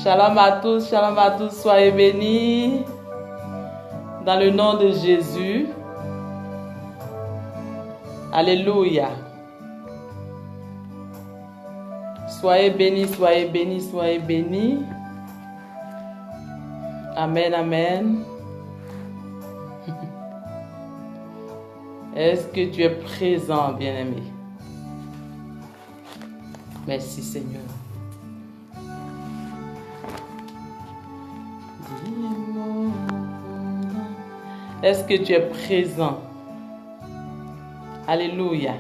Shalom à tous, soyez bénis. Dans le nom de Jésus. Alléluia. Soyez bénis, soyez bénis, soyez bénis. Amen, amen. Est-ce que tu es présent, bien-aimé? Merci, Seigneur. Est-ce que tu es présent? Alléluia.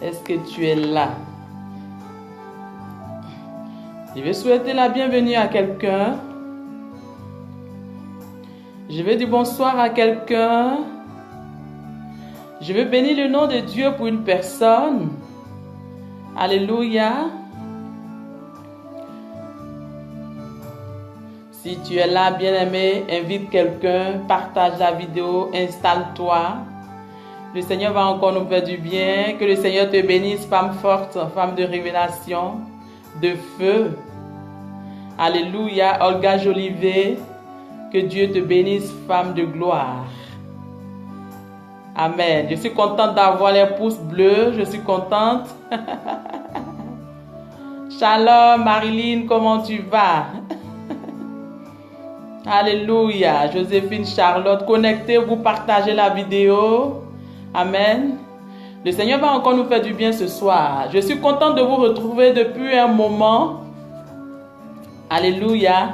Est-ce que tu es là? Je vais souhaiter la bienvenue à quelqu'un. Je vais dire bonsoir à quelqu'un. Je vais bénir le nom de Dieu pour une personne. Alléluia. Si tu es là, bien-aimé, invite quelqu'un, partage la vidéo, installe-toi. Le Seigneur va encore nous faire du bien. Que le Seigneur te bénisse, femme forte, femme de révélation, de feu. Alléluia. Olga Jolivet, que Dieu te bénisse, femme de gloire. Amen. Je suis contente d'avoir les pouces bleus. Je suis contente. Shalom, Marilyn, comment tu vas? Alléluia. Joséphine, Charlotte, connectez-vous, partagez la vidéo. Amen. Le Seigneur va encore nous faire du bien ce soir. Je suis contente de vous retrouver depuis un moment. Alléluia.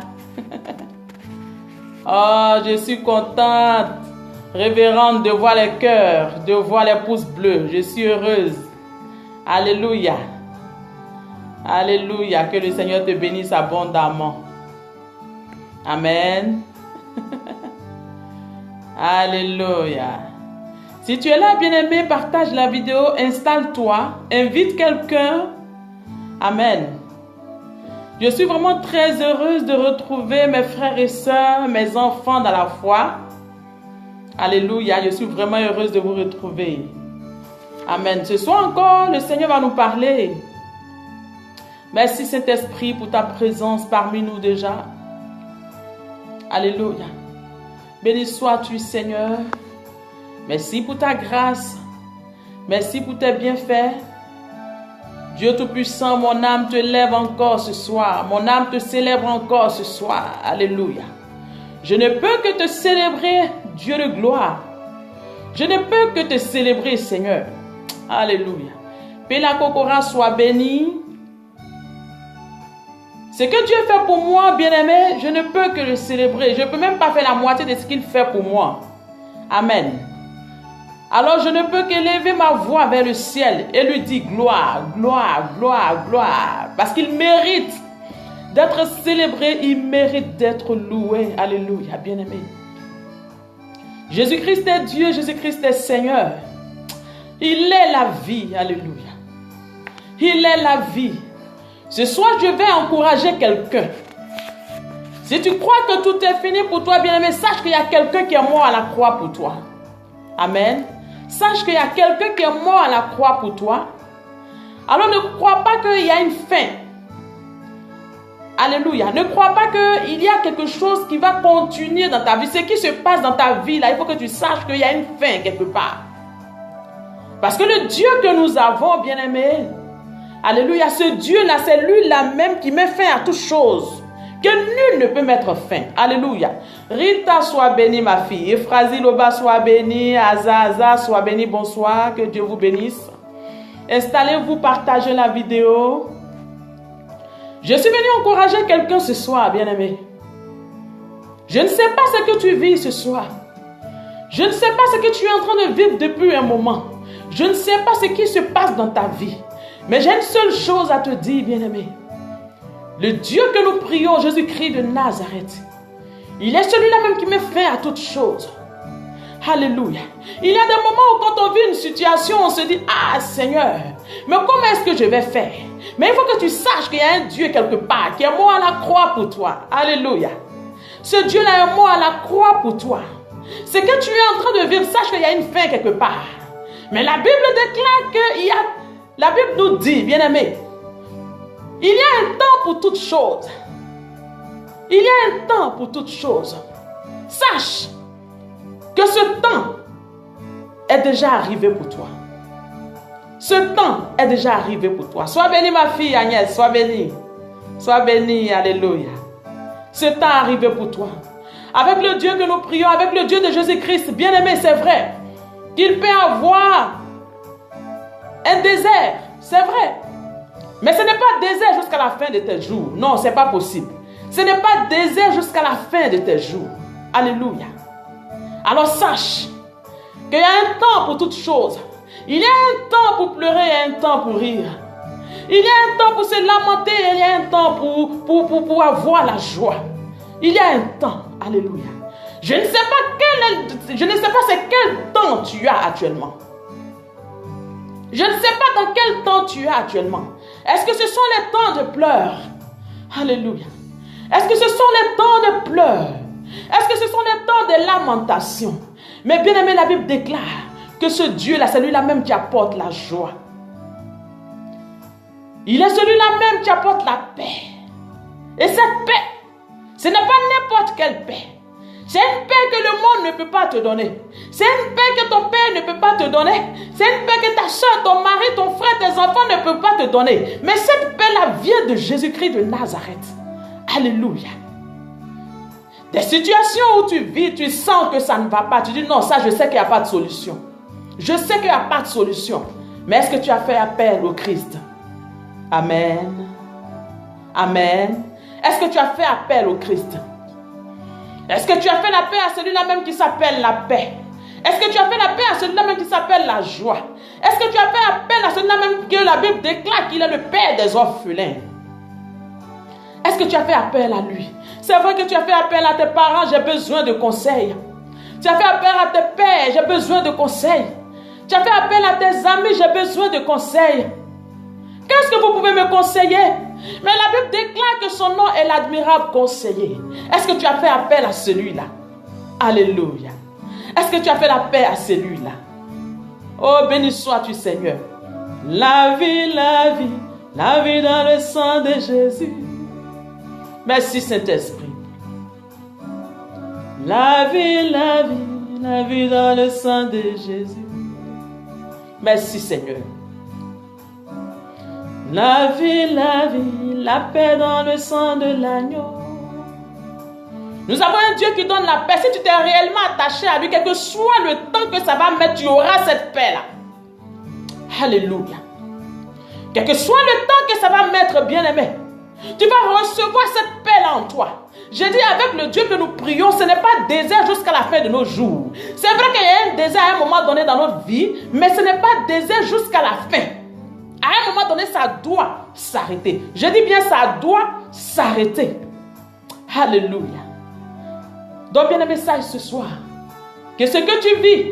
Oh, je suis contente, révérende, de voir les cœurs, de voir les pouces bleus. Je suis heureuse. Alléluia. Alléluia. Que le Seigneur te bénisse abondamment. Amen. Alléluia. Si tu es là, bien-aimé, partage la vidéo, installe-toi, invite quelqu'un. Amen. Je suis vraiment très heureuse de retrouver mes frères et sœurs, mes enfants dans la foi. Alléluia. Je suis vraiment heureuse de vous retrouver. Amen. Ce soir encore, le Seigneur va nous parler. Merci Saint-Esprit pour ta présence parmi nous déjà. Alléluia. Béni sois-tu, Seigneur. Merci pour ta grâce. Merci pour tes bienfaits. Dieu Tout-Puissant, mon âme te lève encore ce soir. Mon âme te célèbre encore ce soir. Alléluia. Je ne peux que te célébrer, Dieu de gloire. Je ne peux que te célébrer, Seigneur. Alléluia. Pela Kokora soit béni. Ce que Dieu fait pour moi, bien-aimé, je ne peux que le célébrer. Je ne peux même pas faire la moitié de ce qu'il fait pour moi. Amen. Alors je ne peux qu'élever ma voix vers le ciel et lui dire gloire, gloire, gloire, gloire. Parce qu'il mérite d'être célébré, il mérite d'être loué. Alléluia, bien-aimé. Jésus-Christ est Dieu, Jésus-Christ est Seigneur. Il est la vie, alléluia. Il est la vie. Ce soir, je vais encourager quelqu'un. Si tu crois que tout est fini pour toi, bien-aimé, sache qu'il y a quelqu'un qui est mort à la croix pour toi. Amen. Sache qu'il y a quelqu'un qui est mort à la croix pour toi. Alors ne crois pas qu'il y a une fin. Alléluia. Ne crois pas qu'il y a quelque chose qui va continuer dans ta vie. Ce qui se passe dans ta vie, là, il faut que tu saches qu'il y a une fin quelque part. Parce que le Dieu que nous avons, bien-aimé, alléluia, ce Dieu-là, c'est lui-là même qui met fin à toute chose. Que nul ne peut mettre fin. Alléluia. Rita, sois bénie, ma fille. Ephrasie Loba, sois bénie. Azaza, sois bénie. Bonsoir. Que Dieu vous bénisse. Installez-vous, partagez la vidéo. Je suis venue encourager quelqu'un ce soir, bien-aimé. Je ne sais pas ce que tu vis ce soir. Je ne sais pas ce que tu es en train de vivre depuis un moment. Je ne sais pas ce qui se passe dans ta vie. Mais j'ai une seule chose à te dire, bien-aimé. Le Dieu que nous prions, Jésus-Christ de Nazareth, il est celui-là même qui met fin à toute chose. Alléluia. Il y a des moments où quand on vit une situation, on se dit, ah Seigneur, mais comment est-ce que je vais faire? Mais il faut que tu saches qu'il y a un Dieu quelque part qui est mort à la croix pour toi. Alléluia. Ce Dieu-là est mort à la croix pour toi. Ce que tu es en train de vivre, sache qu'il y a une fin quelque part. Mais la Bible déclare qu'il y a... La Bible nous dit, bien-aimé, il pour toutes choses. Il y a un temps pour toutes choses. Sache que ce temps est déjà arrivé pour toi. Ce temps est déjà arrivé pour toi. Sois bénie, ma fille Agnès, sois bénie. Sois bénie, alléluia. Ce temps est arrivé pour toi. Avec le Dieu que nous prions, avec le Dieu de Jésus-Christ, bien-aimé, c'est vrai qu'il peut avoir un désert, c'est vrai. Mais ce n'est pas désert jusqu'à la fin de tes jours. Non, ce n'est pas possible. Ce n'est pas désert jusqu'à la fin de tes jours. Alléluia. Alors sache qu'il y a un temps pour toutes choses. Il y a un temps pour pleurer et un temps pour rire. Il y a un temps pour se lamenter et il y a un temps pour avoir la joie. Il y a un temps. Alléluia. Je ne sais pas c'est quel temps tu as actuellement. Je ne sais pas dans quel temps tu as actuellement. Est-ce que ce sont les temps de pleurs? Alléluia. Est-ce que ce sont les temps de pleurs? Est-ce que ce sont les temps de lamentation? Mais bien aimé, la Bible déclare que ce Dieu-là, c'est lui-là même qui apporte la joie. Il est celui-là même qui apporte la paix. Et cette paix, ce n'est pas n'importe quelle paix. C'est une paix que le monde ne peut pas te donner. C'est une paix que ton père ne peut pas te donner. C'est une paix que ta soeur, ton mari, ton frère, tes enfants ne peuvent pas te donner. Mais cette paix-là vient de Jésus-Christ de Nazareth. Alléluia. Des situations où tu vis, tu sens que ça ne va pas. Tu dis non, ça je sais qu'il n'y a pas de solution. Je sais qu'il n'y a pas de solution. Mais est-ce que tu as fait appel au Christ? Amen. Amen. Est-ce que tu as fait appel au Christ? Est-ce que tu as fait la paix à celui-là même qui s'appelle la paix? Est-ce que tu as fait la paix à celui-là même qui s'appelle la joie? Est-ce que tu as fait appel à celui-là même que la Bible déclare qu'il est le père des orphelins? Est-ce que tu as fait appel à lui? C'est vrai que tu as fait appel à tes parents, j'ai besoin de conseils. Tu as fait appel à tes pères, j'ai besoin de conseils. Tu as fait appel à tes amis, j'ai besoin de conseils. Qu'est-ce que vous pouvez me conseiller? Mais la Bible déclare que son nom est l'admirable conseiller. Est-ce que tu as fait appel à celui-là? Alléluia. Est-ce que tu as fait la paix à celui-là? Oh, béni sois-tu, Seigneur. La vie dans le sang de Jésus. Merci, Saint-Esprit. La vie dans le sang de Jésus. Merci, Seigneur. La vie, la paix dans le sang de l'agneau. Nous avons un Dieu qui donne la paix. Si tu t'es réellement attaché à lui, quel que soit le temps que ça va mettre, tu auras cette paix-là. Alléluia. Quel que soit le temps que ça va mettre, bien-aimé, tu vas recevoir cette paix-là en toi. Je dis avec le Dieu que nous prions, ce n'est pas désert jusqu'à la fin de nos jours. C'est vrai qu'il y a un désert à un moment donné dans notre vie, mais ce n'est pas désert jusqu'à la fin. À un moment donné, ça doit s'arrêter. Je dis bien, ça doit s'arrêter. Alléluia. Donc, bien, un message ce soir. Que ce que tu vis,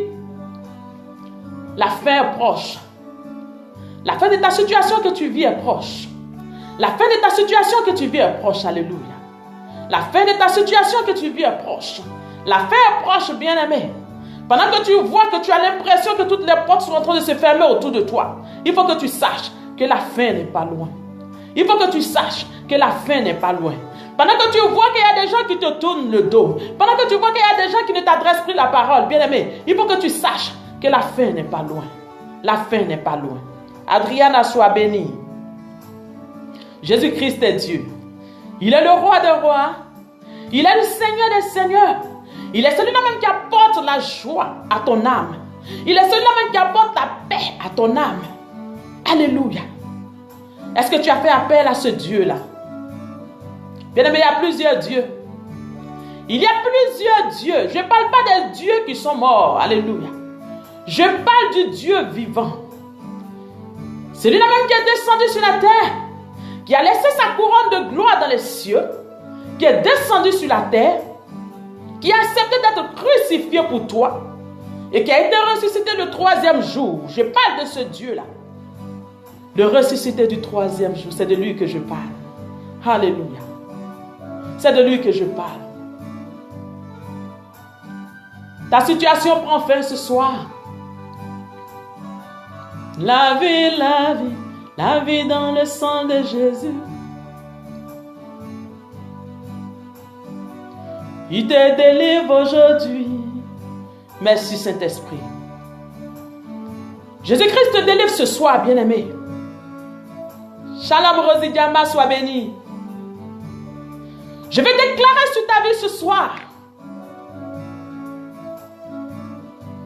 la fin est proche. La fin de ta situation que tu vis est proche. La fin de ta situation que tu vis est proche. Alléluia. La fin de ta situation que tu vis est proche. La fin est proche, bien-aimé. Pendant que tu vois que tu as l'impression que toutes les portes sont en train de se fermer autour de toi, il faut que tu saches que la fin n'est pas loin. Il faut que tu saches que la fin n'est pas loin. Pendant que tu vois qu'il y a des gens qui te tournent le dos, pendant que tu vois qu'il y a des gens qui ne t'adressent plus la parole, bien-aimé, il faut que tu saches que la fin n'est pas loin. La fin n'est pas loin. Adriana, sois bénie. Jésus-Christ est Dieu. Il est le roi des rois. Il est le Seigneur des seigneurs. Il est celui-là même qui apporte la joie à ton âme. Il est celui-là même qui apporte la paix à ton âme. Alléluia. Est-ce que tu as fait appel à ce Dieu-là? Bien-aimé, il y a plusieurs dieux. Il y a plusieurs dieux. Je ne parle pas des dieux qui sont morts. Alléluia. Je parle du Dieu vivant. Celui-là même qui est descendu sur la terre, qui a laissé sa couronne de gloire dans les cieux, qui est descendu sur la terre, qui a accepté d'être crucifié pour toi et qui a été ressuscité le 3e jour. Je parle de ce Dieu-là. Le ressuscité du 3e jour, c'est de lui que je parle. Alléluia. C'est de lui que je parle. Ta situation prend fin ce soir. La vie dans le sang de Jésus. Il te délivre aujourd'hui. Merci Saint-Esprit. Jésus-Christ te délivre ce soir, bien-aimé. Shalom Rosidiama, sois béni. Je vais déclarer sur ta vie ce soir.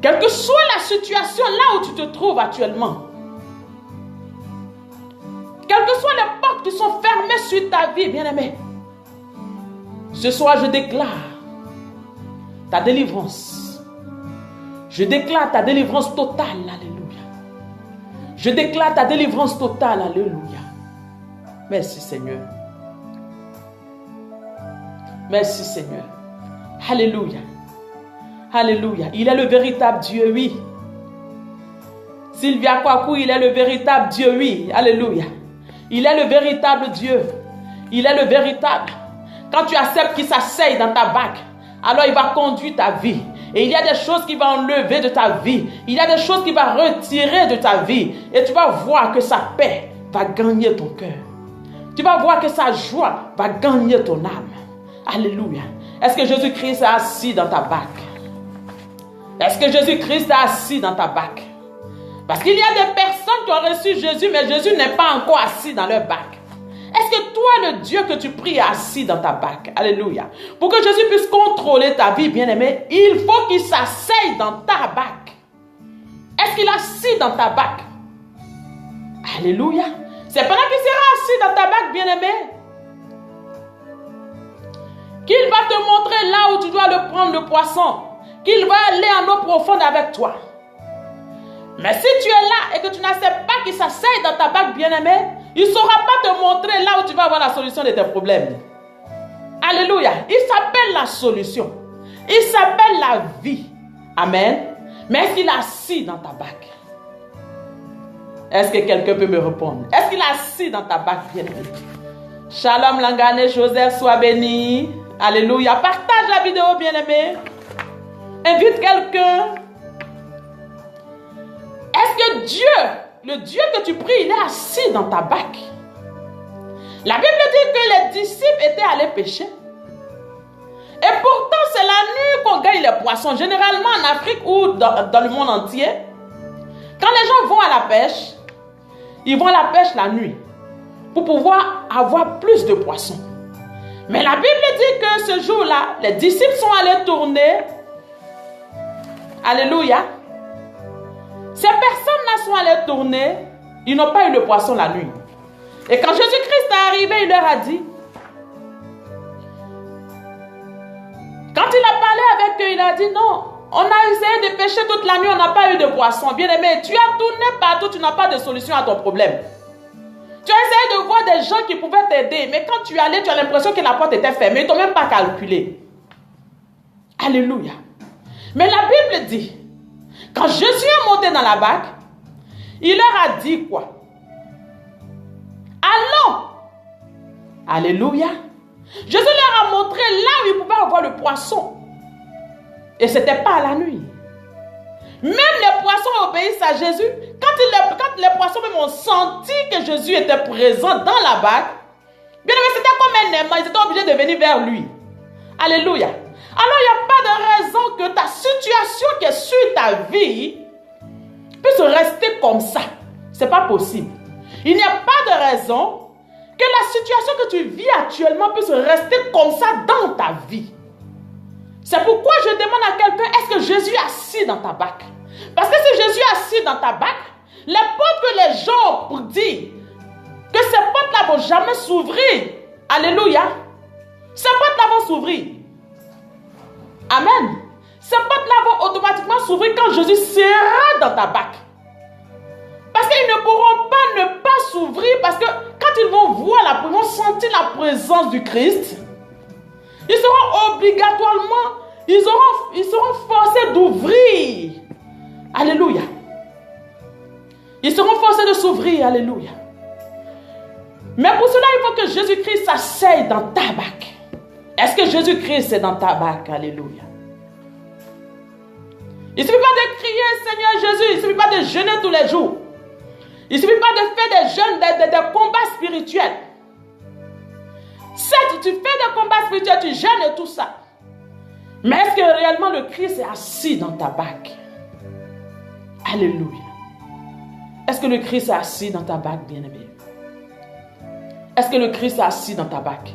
Quelle que soit la situation là où tu te trouves actuellement, quelles que soient les portes qui sont fermées sur ta vie, bien-aimé, ce soir je déclare ta délivrance. Je déclare ta délivrance totale, alléluia. Je déclare ta délivrance totale, alléluia. Merci Seigneur. Merci Seigneur. Alléluia. Alléluia. Il est le véritable Dieu, oui. Sylvia Kwaku, il est le véritable Dieu, oui. Alléluia. Il est le véritable Dieu. Il est le véritable. Quand tu acceptes qu'il s'asseye dans ta bague, alors il va conduire ta vie. Et il y a des choses qu'il va enlever de ta vie. Il y a des choses qu'il va retirer de ta vie. Et tu vas voir que sa paix va gagner ton cœur. Tu vas voir que sa joie va gagner ton âme. Alléluia. Est-ce que Jésus-Christ est assis dans ta bague? Est-ce que Jésus-Christ est assis dans ta bague? Parce qu'il y a des personnes qui ont reçu Jésus, mais Jésus n'est pas encore assis dans leur bague. Est-ce que toi, le Dieu que tu pries, est assis dans ta bague? Alléluia. Pour que Jésus puisse contrôler ta vie, bien-aimé, il faut qu'il s'asseye dans ta bague. Est-ce qu'il est assis dans ta bague? Alléluia. C'est pendant qu'il sera assis dans ta bague, bien-aimé, qu'il va te montrer là où tu dois le prendre, le poisson. Qu'il va aller en eau profonde avec toi. Mais si tu es là et que tu n'acceptes pas qu'il s'asseye dans ta bague, bien-aimé, il ne saura pas te montrer là où tu vas avoir la solution de tes problèmes. Alléluia. Il s'appelle la solution. Il s'appelle la vie. Amen. Mais est-ce qu'il est assis dans ta bague? Est-ce que quelqu'un peut me répondre? Est-ce qu'il est assis dans ta bague, bien-aimé? Shalom Langane, Joseph, sois béni. Alléluia. Partage la vidéo, bien-aimé. Invite quelqu'un. Est-ce que Dieu, le Dieu que tu pries, il est assis dans ta bague? La Bible dit que les disciples étaient allés pêcher. Et pourtant, c'est la nuit qu'on gagne les poissons. Généralement en Afrique ou dans le monde entier, quand les gens vont à la pêche, ils vont à la pêche la nuit pour pouvoir avoir plus de poissons. Mais la Bible dit que ce jour-là, les disciples sont allés tourner. Alléluia. Ces personnes-là sont allées tourner. Ils n'ont pas eu le poisson la nuit. Et quand Jésus-Christ est arrivé, il leur a dit. Quand il a parlé avec eux, il a dit non. On a essayé de pêcher toute la nuit, on n'a pas eu de poisson. Bien-aimé, tu as tourné partout, tu n'as pas de solution à ton problème. Tu as essayé de voir des gens qui pouvaient t'aider. Mais quand tu es allé, tu as l'impression que la porte était fermée. Ils ne t'ont même pas calculé. Alléluia. Mais la Bible dit, quand Jésus est monté dans la barque, il leur a dit quoi? Allons. Alléluia. Jésus leur a montré là où ils pouvaient avoir le poisson. Et ce n'était pas à la nuit. Même les poissons obéissent à Jésus. Quand les poissons même ont senti que Jésus était présent dans la barque, bien aimé, c'était comme un aimant. Ils étaient obligés de venir vers lui. Alléluia. Alors, il n'y a pas de raison que ta situation qui est sur ta vie puisse rester comme ça. Ce n'est pas possible. Il n'y a pas de raison que la situation que tu vis actuellement puisse rester comme ça dans ta vie. C'est pourquoi je demande à quelqu'un, est-ce que Jésus est assis dans ta barque? Parce que si Jésus est assis dans ta barque, les portes que les gens pour dire que ces portes-là ne vont jamais s'ouvrir. Alléluia. Ces portes-là vont s'ouvrir. Amen. Ces portes-là vont automatiquement s'ouvrir quand Jésus sera dans ta barque. Parce qu'ils ne pourront pas ne pas s'ouvrir parce que quand ils vont voir ils vont sentir la présence du Christ, ils seront obligatoirement, ils seront forcés d'ouvrir. Alléluia. Ils seront forcés de s'ouvrir. Alléluia. Mais pour cela, il faut que Jésus-Christ s'asseye dans ta barque. Est-ce que Jésus-Christ est dans ta barque? Alléluia. Il ne suffit pas de crier Seigneur Jésus. Il ne suffit pas de jeûner tous les jours. Il ne suffit pas de faire des jeûnes, des combats spirituels. Certes, tu fais des combats spirituels, tu jeûnes et tout ça. Mais est-ce que réellement le Christ est assis dans ta bague? Alléluia. Est-ce que le Christ est assis dans ta bague, bien-aimé? Est-ce que le Christ est assis dans ta bague?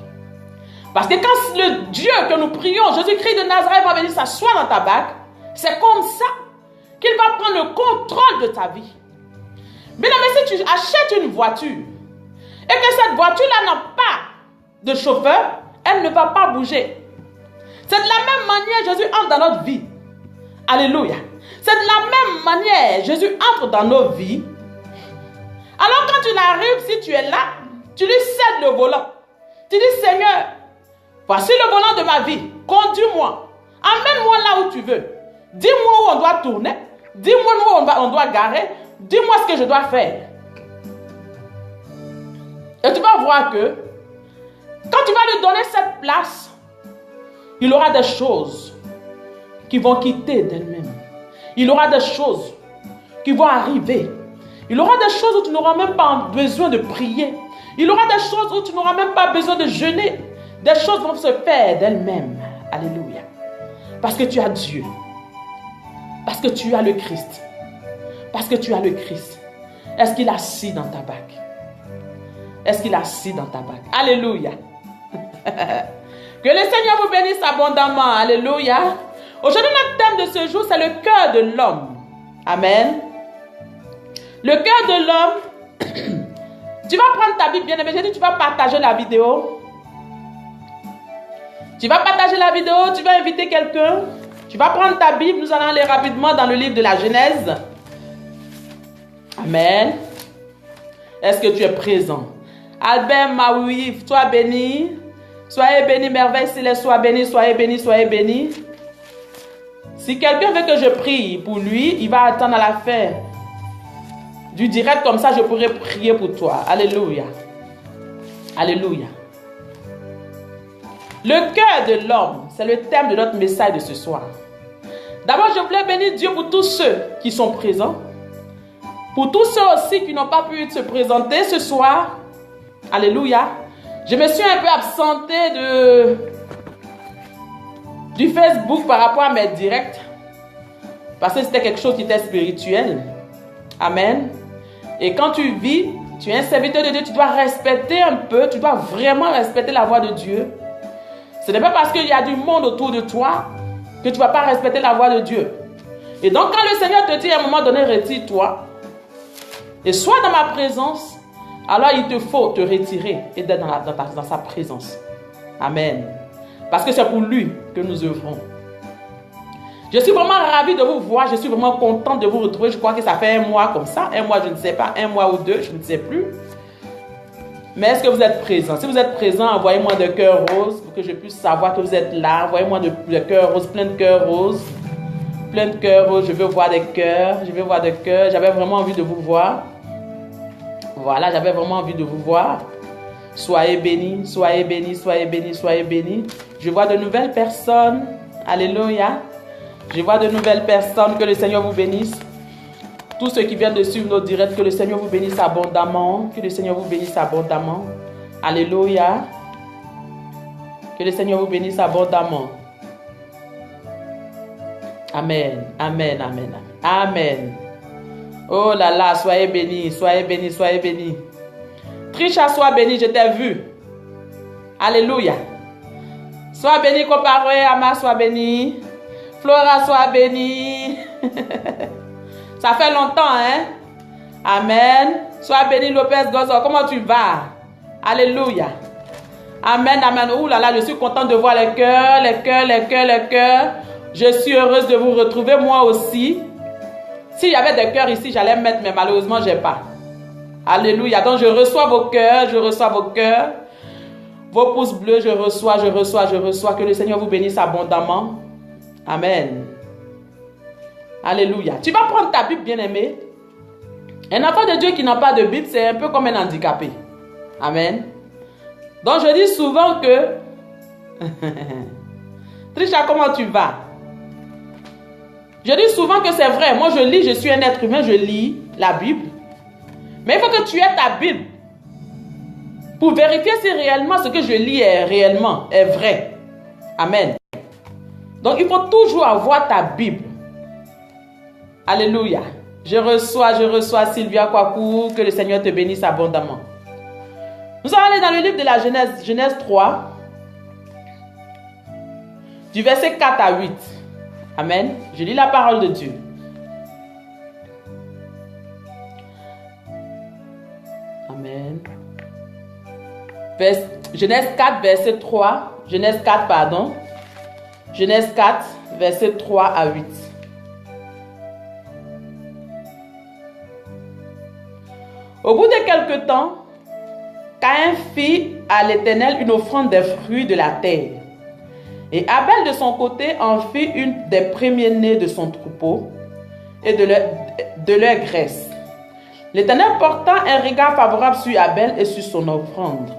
Parce que quand le Dieu que nous prions, Jésus-Christ de Nazareth, va venir s'asseoir dans ta bague, c'est comme ça qu'il va prendre le contrôle de ta vie. Bien-aimé, si tu achètes une voiture et que cette voiture-là n'a pas de chauffeur, elle ne va pas bouger. C'est de la même manière Jésus entre dans notre vie. Alléluia. C'est de la même manière Jésus entre dans nos vies. Alors quand tu arrives, si tu es là, tu lui cèdes le volant. Tu dis, Seigneur, voici le volant de ma vie. Conduis-moi. Emmène-moi là où tu veux. Dis-moi où on doit tourner. Dis-moi où on doit garer. Dis-moi ce que je dois faire. Et tu vas voir que quand tu vas lui donner cette place, il aura des choses qui vont quitter d'elles-mêmes. Il aura des choses qui vont arriver. Il aura des choses où tu n'auras même pas besoin de prier. Il aura des choses où tu n'auras même pas besoin de jeûner. Des choses vont se faire d'elles-mêmes. Alléluia. Parce que tu as Dieu. Parce que tu as le Christ. Parce que tu as le Christ. Est-ce qu'il est assis dans ta bague? Est-ce qu'il est assis dans ta bague? Alléluia. Que le Seigneur vous bénisse abondamment. Alléluia. Aujourd'hui, notre thème de ce jour, c'est le cœur de l'homme. Amen. Le cœur de l'homme. Tu vas prendre ta Bible, bien-aimé. J'ai dit, tu vas partager la vidéo. Tu vas partager la vidéo, tu vas inviter quelqu'un. Tu vas prendre ta Bible. Nous allons aller rapidement dans le livre de la Genèse. Amen. Est-ce que tu es présent? Albert Maoui, sois béni. Soyez béni, merveille céleste, sois béni, soyez béni, soyez béni. Si quelqu'un veut que je prie pour lui, il va attendre à la fin du direct, comme ça je pourrai prier pour toi. Alléluia. Alléluia. Le cœur de l'homme, c'est le thème de notre message de ce soir. D'abord, je voulais bénir Dieu pour tous ceux qui sont présents. Pour tous ceux aussi qui n'ont pas pu se présenter ce soir. Alléluia. Je me suis un peu absentée du Facebook par rapport à mes directs. Parce que c'était quelque chose qui était spirituel. Amen. Et quand tu vis, tu es un serviteur de Dieu, tu dois respecter un peu, tu dois vraiment respecter la voix de Dieu. Ce n'est pas parce qu'il y a du monde autour de toi que tu ne vas pas respecter la voix de Dieu. Et donc quand le Seigneur te dit à un moment donné, retire-toi, et sois dans ma présence, alors il te faut te retirer et d'être dans sa présence. Amen. Parce que c'est pour lui que nous œuvrons. Je suis vraiment ravie de vous voir. Je suis vraiment contente de vous retrouver. Je crois que ça fait un mois comme ça. Un mois, je ne sais pas. Un mois ou deux, je ne sais plus. Mais est-ce que vous êtes présents? Si vous êtes présents, envoyez-moi de cœurs roses pour que je puisse savoir que vous êtes là. Envoyez-moi de cœurs roses, plein de cœurs roses. Plein de cœurs roses. Je veux voir des cœurs. Je veux voir des cœurs. J'avais vraiment envie de vous voir. Voilà, j'avais vraiment envie de vous voir. Soyez bénis, soyez bénis, soyez bénis, soyez bénis. Je vois de nouvelles personnes. Alléluia. Je vois de nouvelles personnes. Que le Seigneur vous bénisse. Tous ceux qui viennent de suivre nos directs, que le Seigneur vous bénisse abondamment. Que le Seigneur vous bénisse abondamment. Alléluia. Que le Seigneur vous bénisse abondamment. Amen. Amen. Amen. Amen. Oh là là, soyez bénis, soyez bénis, soyez bénis. Trisha, sois béni, je t'ai vu. Alléluia. Sois béni, comparé, Ama, sois béni. Flora, sois béni. Ça fait longtemps, hein? Amen. Sois béni, Lopez Gozo. Comment tu vas? Alléluia. Amen, amen. Ouh là là, je suis contente de voir les cœurs, les cœurs, les cœurs, les cœurs. Je suis heureuse de vous retrouver, moi aussi. S'il y avait des cœurs ici, j'allais mettre, mais malheureusement, je n'ai pas. Alléluia. Donc, je reçois vos cœurs, je reçois vos cœurs. Vos pouces bleus, je reçois, je reçois, je reçois. Que le Seigneur vous bénisse abondamment. Amen. Alléluia. Tu vas prendre ta Bible, bien-aimé. Un enfant de Dieu qui n'a pas de Bible, c'est un peu comme un handicapé. Amen. Donc, je dis souvent que... Trisha, comment tu vas? Je dis souvent que c'est vrai. Moi, je lis, je suis un être humain, je lis la Bible. Mais il faut que tu aies ta Bible pour vérifier si réellement ce que je lis est vrai. Amen. Donc, il faut toujours avoir ta Bible. Alléluia. Je reçois Sylvia Kwaku. Que le Seigneur te bénisse abondamment. Nous allons aller dans le livre de la Genèse, Genèse 3, du verset 4 à 8. Amen. Je lis la parole de Dieu. Amen. Genèse 4, verset 3. Genèse 4, pardon. Genèse 4, verset 3 à 8. Au bout de quelque temps, Caïn fit à l'Éternel une offrande des fruits de la terre. Et Abel, de son côté, en fit une des premiers-nés de son troupeau et de leur graisse. L'Éternel porta un regard favorable sur Abel et sur son offrande.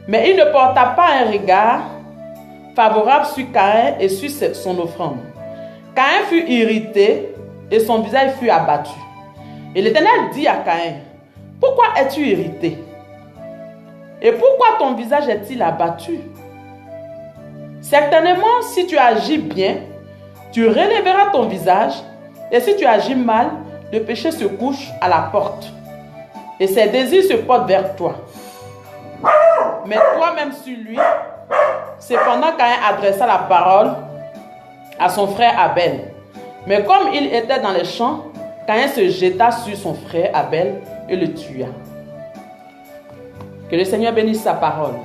Mais il ne porta pas un regard favorable sur Caïn et sur son offrande. Caïn fut irrité et son visage fut abattu. Et l'Éternel dit à Caïn, « Pourquoi es-tu irrité? Et pourquoi ton visage est-il abattu? Certainement, si tu agis bien, tu relèveras ton visage, et si tu agis mal, le péché se couche à la porte, et ses désirs se portent vers toi. Mais toi-même sur lui. » Cependant, Caïn adressa la parole à son frère Abel. Mais comme il était dans les champs, Caïn se jeta sur son frère Abel et le tua. Que le Seigneur bénisse sa parole.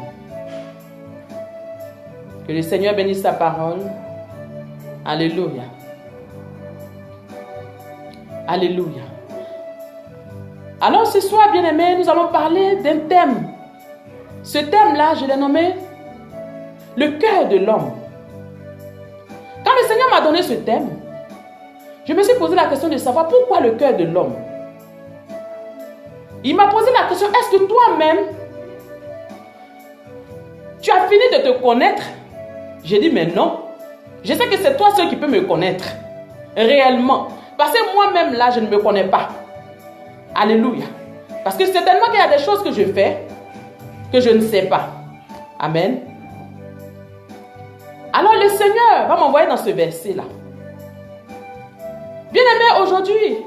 Que le Seigneur bénisse sa parole. Alléluia. Alléluia. Alors ce soir, bien-aimés, nous allons parler d'un thème. Ce thème-là, je l'ai nommé le cœur de l'homme. Quand le Seigneur m'a donné ce thème, je me suis posé la question de savoir pourquoi le cœur de l'homme. Il m'a posé la question, est-ce que toi-même, tu as fini de te connaître? J'ai dit, mais non. Je sais que c'est toi seul qui peux me connaître. Réellement. Parce que moi-même, là, je ne me connais pas. Alléluia. Parce que certainement qu'il y a des choses que je fais que je ne sais pas. Amen. Alors le Seigneur va m'envoyer dans ce verset-là. Bien-aimés, aujourd'hui,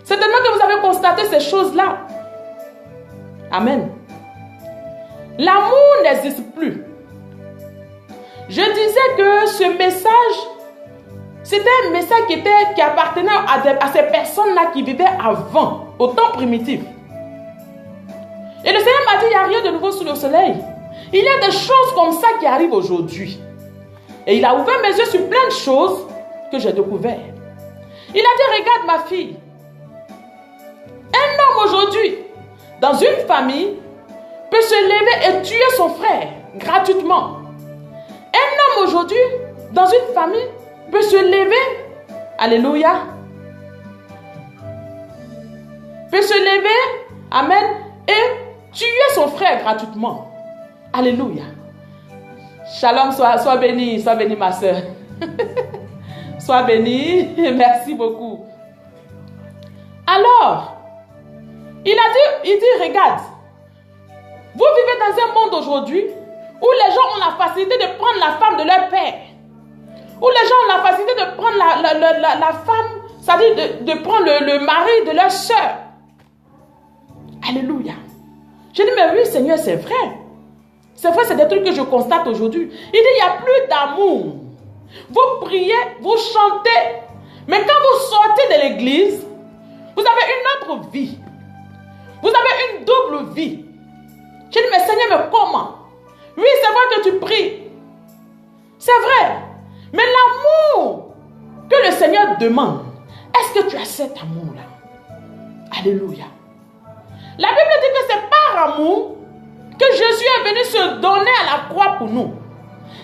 certainement que vous avez constaté ces choses-là. Amen. L'amour n'existe plus. Je disais que ce message, c'était un message qui appartenait à ces personnes-là qui vivaient avant, au temps primitif. Et le Seigneur m'a dit, il n'y a rien de nouveau sous le soleil. Il y a des choses comme ça qui arrivent aujourd'hui. Et il a ouvert mes yeux sur plein de choses que j'ai découvertes. Il a dit, regarde ma fille. Un homme aujourd'hui, dans une famille, peut se lever et tuer son frère gratuitement. Un homme aujourd'hui, dans une famille, peut se lever, alléluia, peut se lever, amen, et tuer son frère gratuitement. Alléluia. Shalom, sois béni ma soeur. Sois béni, merci beaucoup. Alors, il dit, regarde, vous vivez dans un monde aujourd'hui où les gens ont la facilité de prendre la femme de leur père. Où les gens ont la facilité de prendre la femme, c'est-à-dire de prendre le mari de leur soeur. Alléluia. Je dis, mais oui Seigneur, c'est vrai. C'est vrai, c'est des trucs que je constate aujourd'hui. Il dit, il n'y a plus d'amour. Vous priez, vous chantez. Mais quand vous sortez de l'église, vous avez une autre vie. Vous avez une double vie. Je dis, mais Seigneur, mais comment? Oui, c'est vrai que tu pries. C'est vrai. Mais l'amour que le Seigneur demande, est-ce que tu as cet amour-là? Alléluia. La Bible dit que c'est par amour que Jésus est venu se donner à la croix pour nous.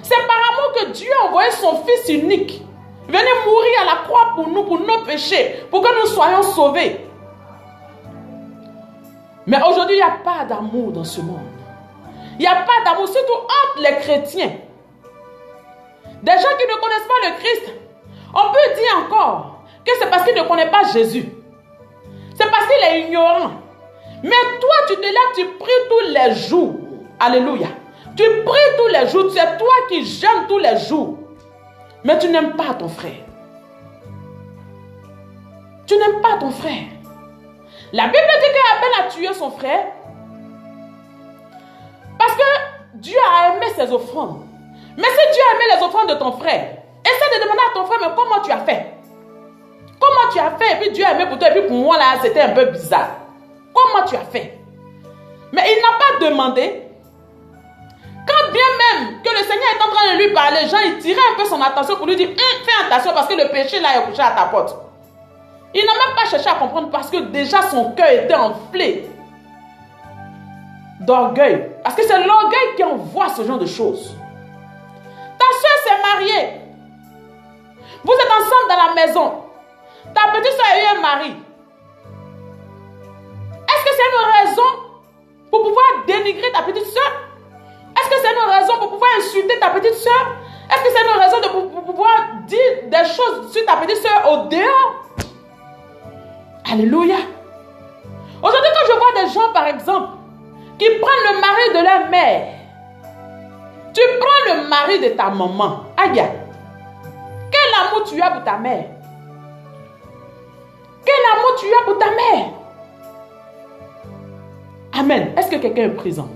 C'est par amour que Dieu a envoyé son Fils unique, venir mourir à la croix pour nous, pour nos péchés, pour que nous soyons sauvés. Mais aujourd'hui, il n'y a pas d'amour dans ce monde. Il n'y a pas d'amour, surtout entre les chrétiens. Des gens qui ne connaissent pas le Christ, on peut dire encore que c'est parce qu'ils ne connaissent pas Jésus. C'est parce qu'il est ignorant. Mais toi, tu te lèves, tu pries tous les jours. Alléluia. Tu pries tous les jours, c'est toi qui jeûnes tous les jours. Mais tu n'aimes pas ton frère. Tu n'aimes pas ton frère. La Bible dit qu'Abel a tué son frère parce que Dieu a aimé ses offrandes. Mais si Dieu a aimé les offrandes de ton frère, essaie de demander à ton frère, mais comment tu as fait? Comment tu as fait? Et puis Dieu a aimé pour toi, et puis pour moi là, c'était un peu bizarre. Comment tu as fait? Mais il n'a pas demandé. Quand bien même que le Seigneur est en train de lui parler, Jean, il tirait un peu son attention pour lui dire, fais attention parce que le péché là est couché à ta porte. Il n'a même pas cherché à comprendre parce que déjà son cœur était enflé d'orgueil. Parce que c'est l'orgueil qui envoie ce genre de choses. Ta soeur s'est mariée. Vous êtes ensemble dans la maison. Ta petite soeur a eu un mari. Est-ce que c'est une raison pour pouvoir dénigrer ta petite soeur? Est-ce que c'est une raison pour pouvoir insulter ta petite soeur? Est-ce que c'est une raison pour pouvoir dire des choses sur ta petite soeur au dehors? Alléluia. Aujourd'hui, quand je vois des gens, par exemple, qui prennent le mari de leur mère, tu prends le mari de ta maman. Aïe, quel amour tu as pour ta mère? Quel amour tu as pour ta mère? Amen. Est-ce que quelqu'un est présent?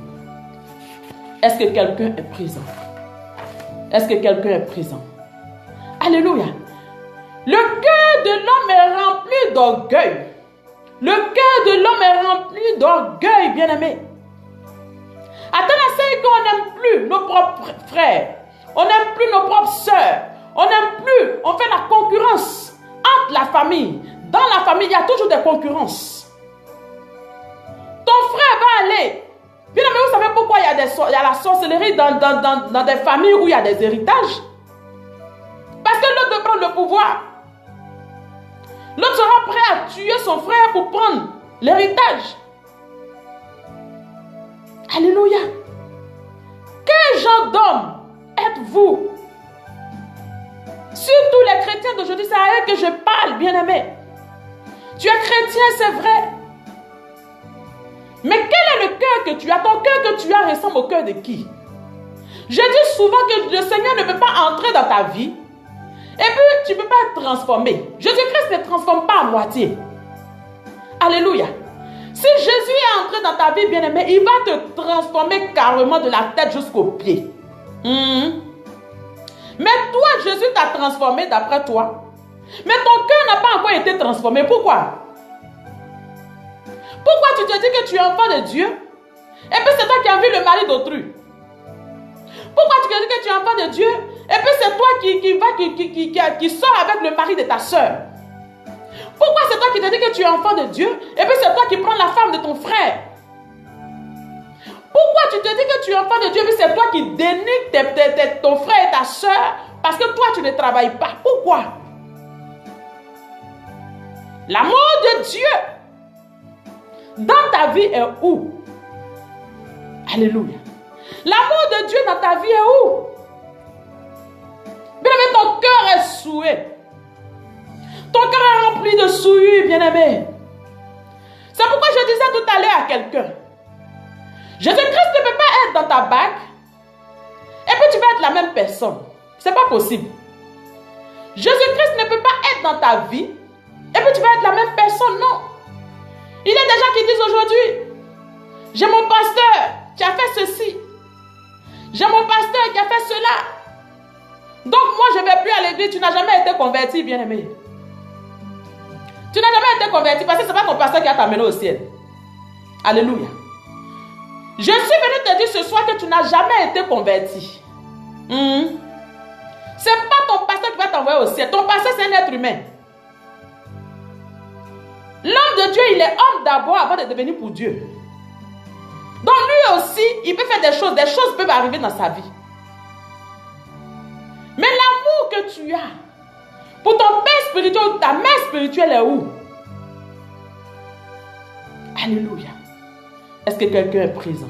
Est-ce que quelqu'un est présent? Est-ce que quelqu'un est présent? Alléluia. Le cœur de l'homme est rempli d'orgueil. Le cœur de l'homme est rempli d'orgueil, bien-aimé. À tel enseigne qu'on n'aime plus nos propres frères. On n'aime plus nos propres sœurs. On n'aime plus. On fait la concurrence entre la famille. Dans la famille, il y a toujours des concurrences. Ton frère va aller. Bien-aimé, vous savez pourquoi il y a la sorcellerie dans des familles où il y a des héritages? Parce que l'autre veut prendre le pouvoir. L'autre sera prêt à tuer son frère pour prendre l'héritage. Alléluia. Quel genre d'homme êtes-vous? Surtout les chrétiens d'aujourd'hui, c'est à eux que je parle, bien-aimé. Tu es chrétien, c'est vrai. Mais quel est le cœur que tu as? Ton cœur que tu as ressemble au cœur de qui? Je dis souvent que le Seigneur ne peut pas entrer dans ta vie. Et puis, tu ne peux pas être transformé. Jésus-Christ ne transforme pas à moitié. Alléluia. Si Jésus est entré dans ta vie, bien-aimé, il va te transformer carrément de la tête jusqu'aux pieds. Mais toi, Jésus t'a transformé d'après toi. Mais ton cœur n'a pas encore été transformé. Pourquoi? Pourquoi tu te dis que tu es enfant de Dieu? Et puis c'est toi qui as vu le mari d'autrui. Pourquoi tu te dis que tu es enfant de Dieu? Et puis c'est toi qui sort avec le mari de ta soeur. Pourquoi c'est toi qui te dis que tu es enfant de Dieu? Et puis c'est toi qui prends la femme de ton frère. Pourquoi tu te dis que tu es enfant de Dieu? Et puis c'est toi qui dénigres ton frère et ta soeur parce que toi tu ne travailles pas. Pourquoi? L'amour de Dieu dans ta vie est où? Alléluia. L'amour de Dieu dans ta vie est où? Bien-aimé, ton cœur est souillé. Ton cœur est rempli de souillure, bien-aimé. C'est pourquoi je disais tout à l'heure à quelqu'un, Jésus-Christ ne peut pas être dans ta bague et puis tu vas être la même personne. Ce n'est pas possible. Jésus-Christ ne peut pas être dans ta vie et puis tu vas être la même personne. Non. Il y a des gens qui disent aujourd'hui, j'ai mon pasteur qui a fait ceci. J'ai mon pasteur qui a fait cela. Donc moi je ne vais plus à l'église. Tu n'as jamais été converti, bien-aimé. Tu n'as jamais été converti parce que ce n'est pas ton pasteur qui a t'amené au ciel. Alléluia. Je suis venu te dire ce soir que tu n'as jamais été converti. Ce n'est pas ton pasteur qui va t'envoyer au ciel. Ton pasteur, c'est un être humain. L'homme de Dieu, il est homme d'abord avant de devenir pour Dieu. Donc lui aussi, il peut faire des choses peuvent arriver dans sa vie. Mais l'amour que tu as pour ton père spirituel, ta mère spirituelle est où? Alléluia. Est-ce que quelqu'un est présent?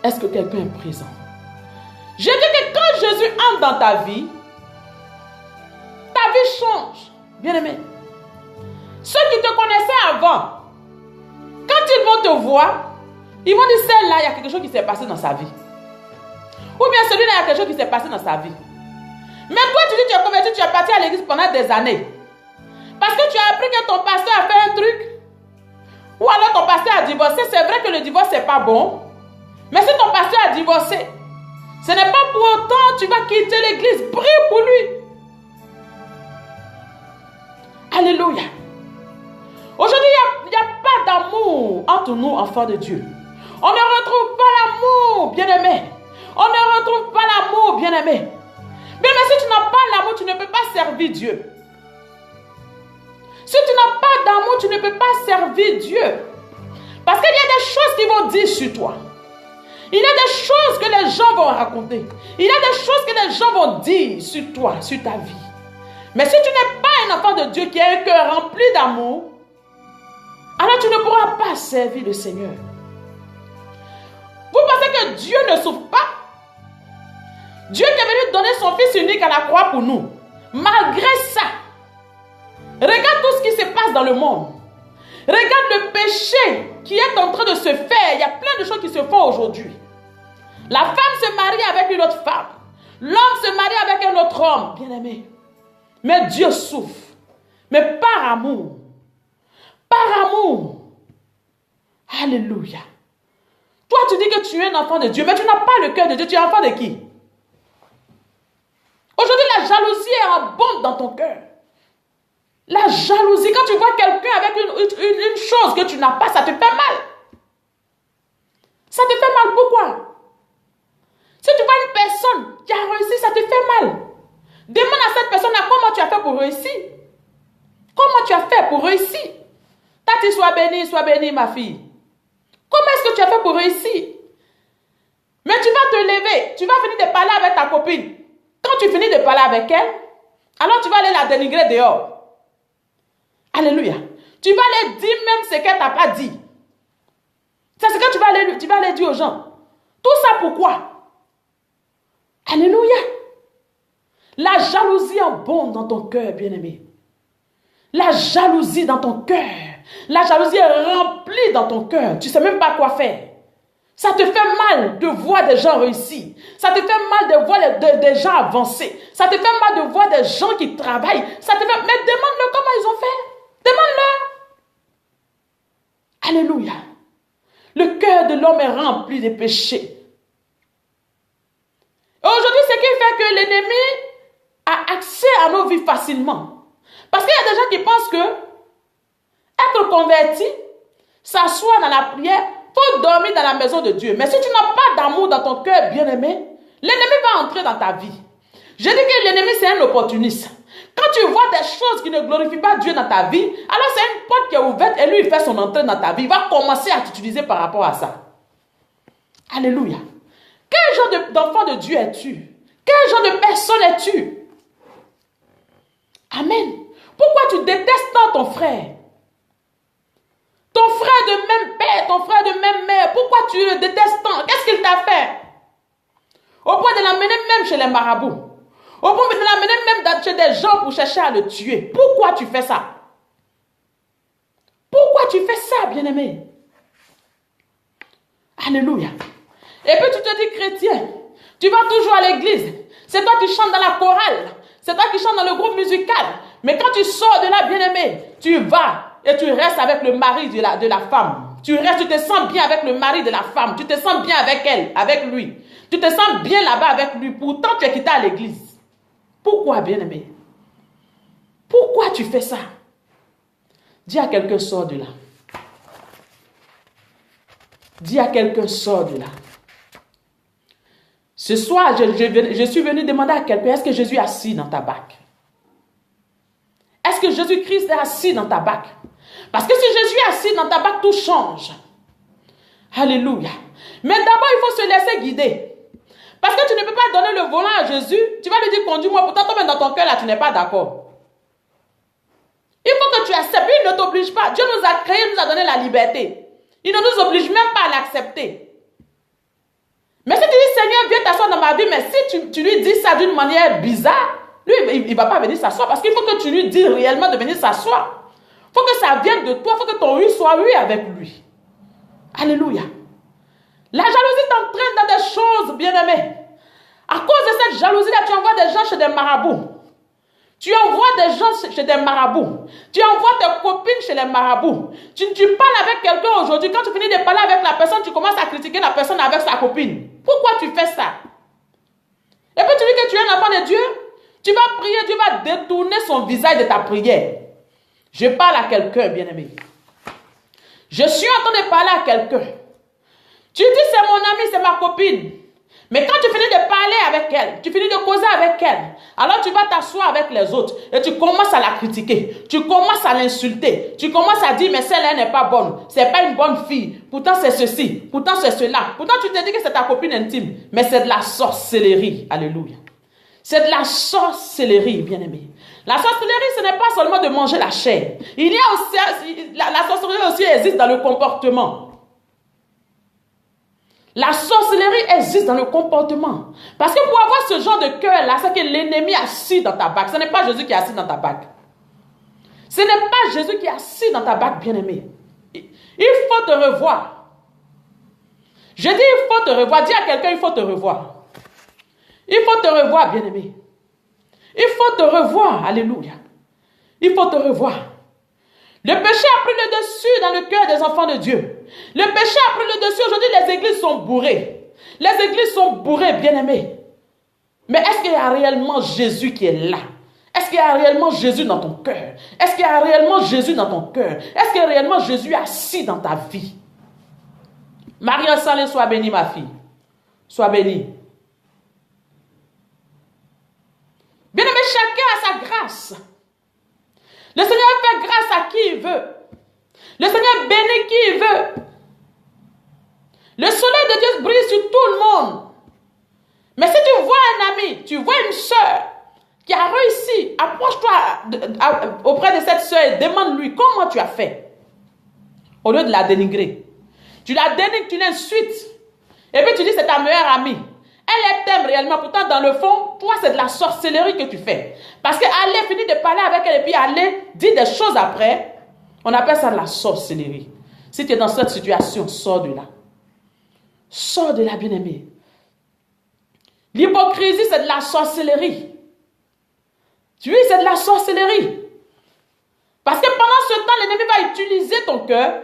Est-ce que quelqu'un est présent? Je dis que quand Jésus entre dans ta vie change. Bien-aimé, ceux qui te connaissaient avant, quand ils vont te voir, Ils vont dire, celle-là, il y a quelque chose qui s'est passé dans sa vie. Ou bien celui-là, il y a quelque chose qui s'est passé dans sa vie. Mais toi, tu dis, tu es converti, tu es parti à l'église pendant des années. Parce que tu as appris que ton pasteur a fait un truc. Ou alors ton pasteur a divorcé. C'est vrai que le divorce, n'est pas bon. Mais si ton pasteur a divorcé, ce n'est pas pour autant que tu vas quitter l'église. Prie pour lui. Alléluia. Aujourd'hui, il n'y a pas d'amour entre nous, enfants de Dieu. On ne retrouve pas l'amour, bien-aimé. On ne retrouve pas l'amour, bien-aimé. Mais si tu n'as pas l'amour, tu ne peux pas servir Dieu. Si tu n'as pas d'amour, tu ne peux pas servir Dieu. Parce qu'il y a des choses qui vont dire sur toi. Il y a des choses que les gens vont raconter. Il y a des choses que les gens vont dire sur toi, sur ta vie. Mais si tu n'es pas un enfant de Dieu qui a un cœur rempli d'amour, alors tu ne pourras pas servir le Seigneur. Vous pensez que Dieu ne souffre pas? Dieu qui est venu donner son Fils unique à la croix pour nous. Malgré ça, regarde tout ce qui se passe dans le monde. Regarde le péché qui est en train de se faire. Il y a plein de choses qui se font aujourd'hui. La femme se marie avec une autre femme. L'homme se marie avec un autre homme, bien-aimé. Mais Dieu souffre. Mais par amour. Par amour. Alléluia. Toi, tu dis que tu es un enfant de Dieu, mais tu n'as pas le cœur de Dieu. Tu es enfant de qui? Aujourd'hui, la jalousie est abonde dans ton cœur. La jalousie, quand tu vois quelqu'un avec une chose que tu n'as pas, ça te fait mal. Ça te fait mal, pourquoi? Si tu vois une personne qui a réussi, ça te fait mal. Demande à cette personne-là comment tu as fait pour réussir. Comment tu as fait pour réussir? Tati, sois bénie, ma fille. Comment est-ce que tu as fait pour réussir? Mais tu vas te lever, tu vas venir de parler avec ta copine. Quand tu finis de parler avec elle, alors tu vas aller la dénigrer dehors. Alléluia. Tu vas aller dire même ce qu'elle t'a pas dit. C'est ce que tu vas aller dire aux gens. Tout ça pourquoi? Alléluia. La jalousie abonde dans ton cœur, bien-aimé. La jalousie dans ton cœur. La jalousie est remplie dans ton cœur. Tu ne sais même pas quoi faire. Ça te fait mal de voir des gens réussir. Ça te fait mal de voir des gens avancer. Ça te fait mal de voir des gens qui travaillent. Ça te fait... Mais demande-leur comment ils ont fait. Demande-leur. Alléluia. Le cœur de l'homme est rempli de péchés. Et aujourd'hui, ce qui fait que l'ennemi a accès à nos vies facilement. Parce qu'il y a des gens qui pensent que être converti, s'asseoir dans la prière, il faut dormir dans la maison de Dieu. Mais si tu n'as pas d'amour dans ton cœur, bien-aimé, l'ennemi va entrer dans ta vie. Je dis que l'ennemi, c'est un opportuniste. Quand tu vois des choses qui ne glorifient pas Dieu dans ta vie, alors c'est une porte qui est ouverte et lui, il fait son entrée dans ta vie. Il va commencer à t'utiliser par rapport à ça. Alléluia. Quel genre d'enfant de Dieu es-tu? Quel genre de personne es-tu? Amen. Pourquoi tu détestes tant ton frère? Ton frère de même père, ton frère de même mère, pourquoi tu le détestes tant? Qu'est-ce qu'il t'a fait? Au point de l'amener même chez les marabouts. Au point de l'amener même chez des gens pour chercher à le tuer. Pourquoi tu fais ça? Pourquoi tu fais ça, bien-aimé? Alléluia. Et puis tu te dis chrétien. Tu vas toujours à l'église. C'est toi qui chantes dans la chorale. C'est toi qui chantes dans le groupe musical. Mais quand tu sors de là, bien-aimé, tu vas et tu restes avec le mari de la femme. Tu te sens bien avec le mari de la femme. Tu te sens bien avec elle, avec lui. Tu te sens bien là-bas avec lui. Pourtant, tu es quitté à l'église. Pourquoi, bien-aimé? Pourquoi tu fais ça? Dis à quelqu'un, sors de là. Dis à quelqu'un, sors de là. Ce soir, je suis venu demander à quelqu'un, est-ce que Jésus est assis dans ta barque? Est-ce que Jésus-Christ est assis dans ta barque? Parce que si Jésus est assis dans ta barque, tout change. Alléluia. Mais d'abord, il faut se laisser guider. Parce que tu ne peux pas donner le volant à Jésus. Tu vas lui dire, conduis-moi. Pourtant, toi-même dans ton cœur, là, tu n'es pas d'accord. Il faut que tu acceptes. Il ne t'oblige pas. Dieu nous a créés, il nous a donné la liberté. Il ne nous oblige même pas à l'accepter. Mais si tu dis, Seigneur, viens t'asseoir dans ma vie, mais si tu lui dis ça d'une manière bizarre, lui, il ne va pas venir s'asseoir. Parce qu'il faut que tu lui dises réellement de venir s'asseoir. Il faut que ça vienne de toi. Il faut que ton oui soit oui avec lui. Alléluia. bien-aimé, à cause de cette jalousie-là, tu envoies des gens chez des marabouts. Tu envoies des gens chez des marabouts. Tu envoies tes copines chez les marabouts. Tu parles avec quelqu'un aujourd'hui. Quand tu finis de parler avec la personne, tu commences à critiquer la personne avec sa copine. Pourquoi tu fais ça? Et puis tu dis que tu es un enfant de Dieu. Tu vas prier, Dieu va détourner son visage de ta prière. Je parle à quelqu'un, bien-aimé. Je suis en train de parler à quelqu'un. Tu dis c'est mon ami, c'est ma copine. Mais quand tu finis de parler avec elle, tu finis de causer avec elle, alors tu vas t'asseoir avec les autres et tu commences à la critiquer, tu commences à l'insulter, tu commences à dire mais celle-là n'est pas bonne, c'est pas une bonne fille, pourtant c'est ceci, pourtant c'est cela, pourtant tu te dis que c'est ta copine intime, mais c'est de la sorcellerie, alléluia. C'est de la sorcellerie, bien-aimé. La sorcellerie, ce n'est pas seulement de manger la chair. Il y a aussi, la sorcellerie aussi existe dans le comportement. La sorcellerie existe dans le comportement. Parce que pour avoir ce genre de cœur-là, c'est que l'ennemi est assis dans ta bague. Ce n'est pas Jésus qui est assis dans ta bague. Ce n'est pas Jésus qui est assis dans ta bague, bien-aimé. Il faut te revoir. Je dis il faut te revoir. Dis à quelqu'un il faut te revoir. Il faut te revoir, bien-aimé. Il faut te revoir. Alléluia. Il faut te revoir. Le péché a pris le dessus dans le cœur des enfants de Dieu. Le péché a pris le dessus. Aujourd'hui, les églises sont bourrées. Les églises sont bourrées, bien-aimés. Mais est-ce qu'il y a réellement Jésus qui est là? Est-ce qu'il y a réellement Jésus dans ton cœur? Est-ce qu'il y a réellement Jésus dans ton cœur? Est-ce qu'il y a réellement Jésus assis dans ta vie? Marie Salé, sois bénie, ma fille. Sois bénie. Bien-aimé, chacun a sa grâce. Le Seigneur fait grâce à qui il veut. Le Seigneur bénit qui il veut. Le soleil de Dieu brille sur tout le monde. Mais si tu vois un ami, tu vois une soeur qui a réussi, approche-toi auprès de cette soeur et demande-lui comment tu as fait. Au lieu de la dénigrer. Tu la dénigres, tu l'insultes. Et puis tu dis c'est ta meilleure amie. Elle t'aime réellement. Pourtant, dans le fond, toi, c'est de la sorcellerie que tu fais. Parce qu'aller finir de parler avec elle et puis aller dire des choses après, on appelle ça de la sorcellerie. Si tu es dans cette situation, sors de là. Sors de là, bien-aimé. L'hypocrisie, c'est de la sorcellerie. Tu vois, c'est de la sorcellerie. Parce que pendant ce temps, l'ennemi va utiliser ton cœur.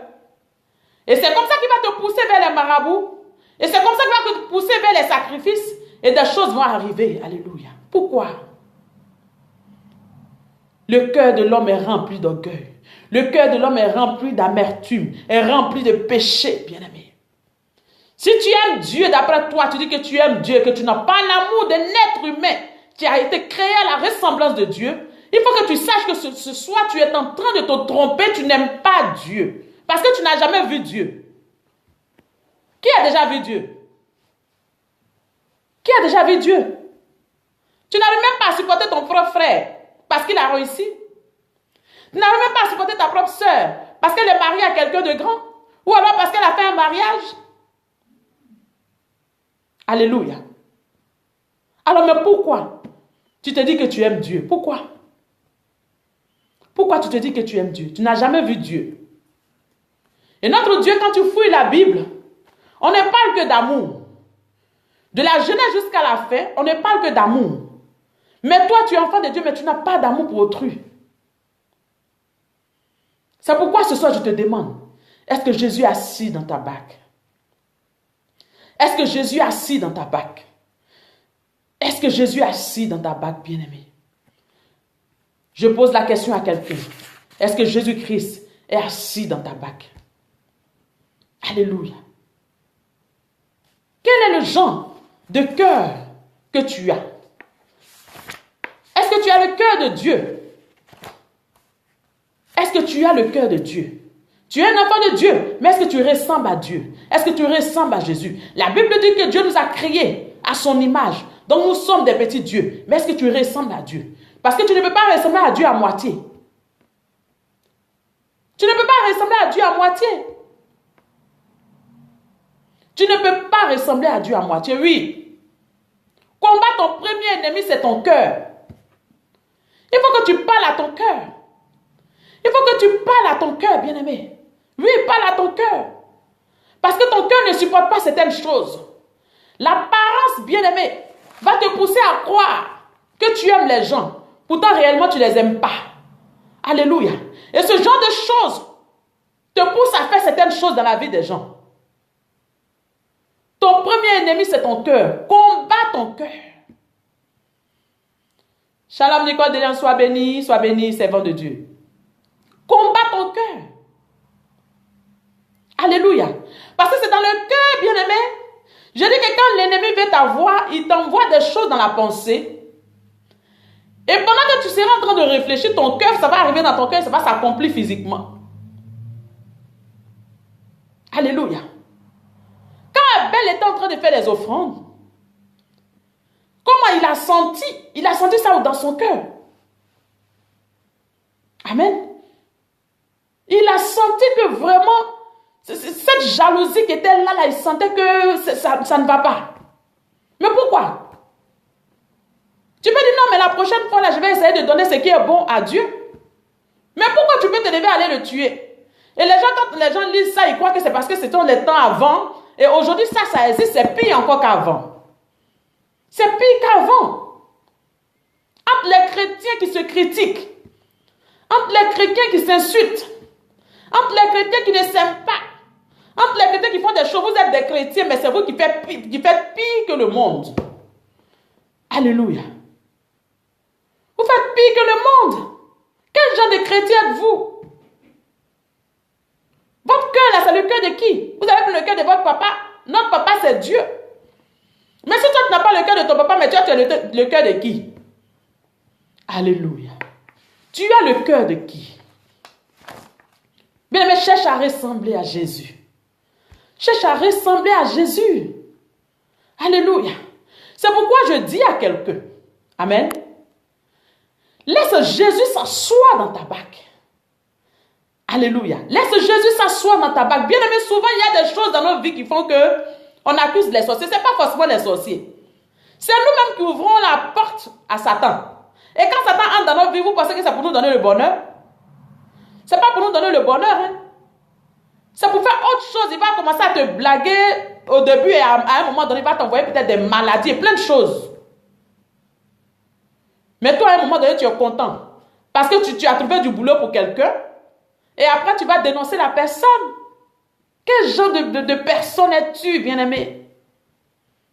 Et c'est comme ça qu'il va te pousser vers les marabouts. Et c'est comme ça qu'il va te pousser vers les sacrifices. Et des choses vont arriver. Alléluia. Pourquoi? Le cœur de l'homme est rempli d'orgueil. Le cœur de l'homme est rempli d'amertume. Est rempli de péché, bien-aimé. Si tu aimes Dieu, d'après toi, tu dis que tu aimes Dieu, que tu n'as pas l'amour d'un être humain qui a été créé à la ressemblance de Dieu, il faut que tu saches que ce soir, tu es en train de te tromper, tu n'aimes pas Dieu. Parce que tu n'as jamais vu Dieu. Qui a déjà vu Dieu? Qui a déjà vu Dieu? Tu n'arrives même pas à supporter ton propre frère parce qu'il a réussi. Tu n'arrives même pas à supporter ta propre soeur parce qu'elle est mariée à quelqu'un de grand. Ou alors parce qu'elle a fait un mariage. Alléluia. Alors, mais pourquoi tu te dis que tu aimes Dieu? Pourquoi? Pourquoi tu te dis que tu aimes Dieu? Tu n'as jamais vu Dieu. Et notre Dieu, quand tu fouilles la Bible, on ne parle que d'amour. De la jeunesse jusqu'à la fin, on ne parle que d'amour. Mais toi, tu es enfant de Dieu, mais tu n'as pas d'amour pour autrui. C'est pourquoi ce soir, je te demande, est-ce que Jésus est assis dans ta bague? Est-ce que Jésus est assis dans ta bague? Est-ce que Jésus est assis dans ta bague, bien-aimé? Je pose la question à quelqu'un. Est-ce que Jésus-Christ est assis dans ta bague? Alléluia. Quel est le genre de cœur que tu as? Est-ce que tu as le cœur de Dieu? Est-ce que tu as le cœur de Dieu? Tu es un enfant de Dieu, mais est-ce que tu ressembles à Dieu? Est-ce que tu ressembles à Jésus? La Bible dit que Dieu nous a créés à son image. Donc nous sommes des petits dieux. Mais est-ce que tu ressembles à Dieu? Parce que tu ne peux pas ressembler à Dieu à moitié. Tu ne peux pas ressembler à Dieu à moitié. Tu ne peux pas ressembler à Dieu à moitié, oui. Combat ton premier ennemi, c'est ton cœur. Il faut que tu parles à ton cœur. Il faut que tu parles à ton cœur, bien-aimé. Oui, parle à ton cœur. Parce que ton cœur ne supporte pas certaines choses. L'apparence, bien-aimé, va te pousser à croire que tu aimes les gens. Pourtant, réellement, tu ne les aimes pas. Alléluia. Et ce genre de choses te pousse à faire certaines choses dans la vie des gens. Ton premier ennemi, c'est ton cœur. Combat ton cœur. Shalom Nicole Delian, sois béni, servant de Dieu. Combat ton cœur. Alléluia. Parce que c'est dans le cœur, bien-aimé. Je dis que quand l'ennemi veut t'avoir, il t'envoie des choses dans la pensée. Et pendant que tu seras en train de réfléchir, ton cœur, ça va arriver dans ton cœur, ça va s'accomplir physiquement. Alléluia. Quand Abel était en train de faire les offrandes, comment il a senti? Il a senti ça dans son cœur. Amen. Il a senti que vraiment, cette jalousie qui était là, il sentait que ça ne va pas. Mais pourquoi? Tu peux dire non, mais la prochaine fois, là, je vais essayer de donner ce qui est bon à Dieu. Mais pourquoi tu peux te lever et aller le tuer? Et les gens, quand les gens lisent ça, ils croient que c'est parce que c'était les temps avant. Et aujourd'hui, ça existe, c'est pire encore qu'avant. C'est pire qu'avant. Entre les chrétiens qui se critiquent, entre les chrétiens qui s'insultent, entre les chrétiens qui ne s'aiment pas, entre les chrétiens qui font des choses, vous êtes des chrétiens, mais c'est vous qui faites pire que le monde. Alléluia. Vous faites pire que le monde. Quel genre de chrétien êtes-vous? Votre cœur là, c'est le cœur de qui? Vous avez pris le cœur de votre papa. Notre papa, c'est Dieu. Mais si toi, tu n'as pas le cœur de ton papa, mais tu as le cœur de qui? Alléluia. Tu as le cœur de qui? Bien, mais cherche à ressembler à Jésus. Cherche à ressembler à Jésus. Alléluia. C'est pourquoi je dis à quelqu'un, amen, laisse Jésus s'asseoir dans ta barque. Alléluia. Laisse Jésus s'asseoir dans ta barque. Bien aimé, souvent il y a des choses dans nos vies qui font que on accuse les sorciers. Ce n'est pas forcément les sorciers. C'est nous-mêmes qui ouvrons la porte à Satan. Et quand Satan entre dans notre vie, vous pensez que c'est pour nous donner le bonheur? Ce n'est pas pour nous donner le bonheur. Hein? C'est pour faire autre chose. Il va commencer à te blaguer au début et à un moment donné, il va t'envoyer peut-être des maladies et plein de choses. Mais toi, à un moment donné, tu es content. Parce que tu as trouvé du boulot pour quelqu'un. Et après, tu vas dénoncer la personne. Quel genre de personne es-tu, bien-aimé?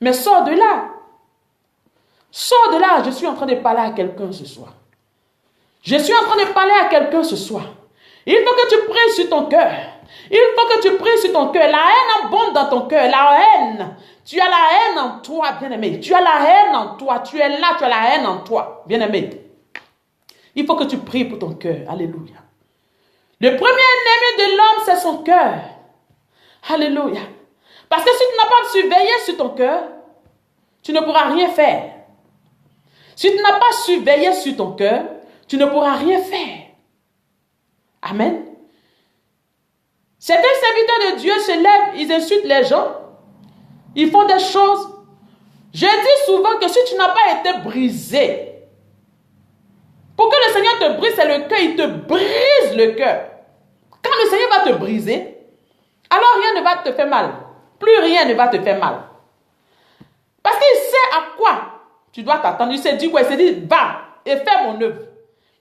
Mais sors de là. Sors de là. Je suis en train de parler à quelqu'un ce soir. Je suis en train de parler à quelqu'un ce soir. Il faut que tu pries sur ton cœur. Il faut que tu pries sur ton cœur. La haine abonde dans ton cœur. La haine. Tu as la haine en toi, bien-aimé. Tu as la haine en toi. Tu es là, tu as la haine en toi, bien-aimé. Il faut que tu pries pour ton cœur. Alléluia. Le premier ennemi de l'homme, c'est son cœur. Alléluia. Parce que si tu n'as pas surveillé sur ton cœur, tu ne pourras rien faire. Si tu n'as pas surveillé sur ton cœur, tu ne pourras rien faire. Amen. Certains serviteurs de Dieu se lèvent, ils insultent les gens. Ils font des choses. Je dis souvent que si tu n'as pas été brisé, pour que le Seigneur te brise, c'est le cœur, il te brise le cœur. Quand le Seigneur va te briser, alors rien ne va te faire mal. Plus rien ne va te faire mal. Parce qu'il sait à quoi tu dois t'attendre. Il s'est dit quoi? Il s'est dit, va et fais mon œuvre.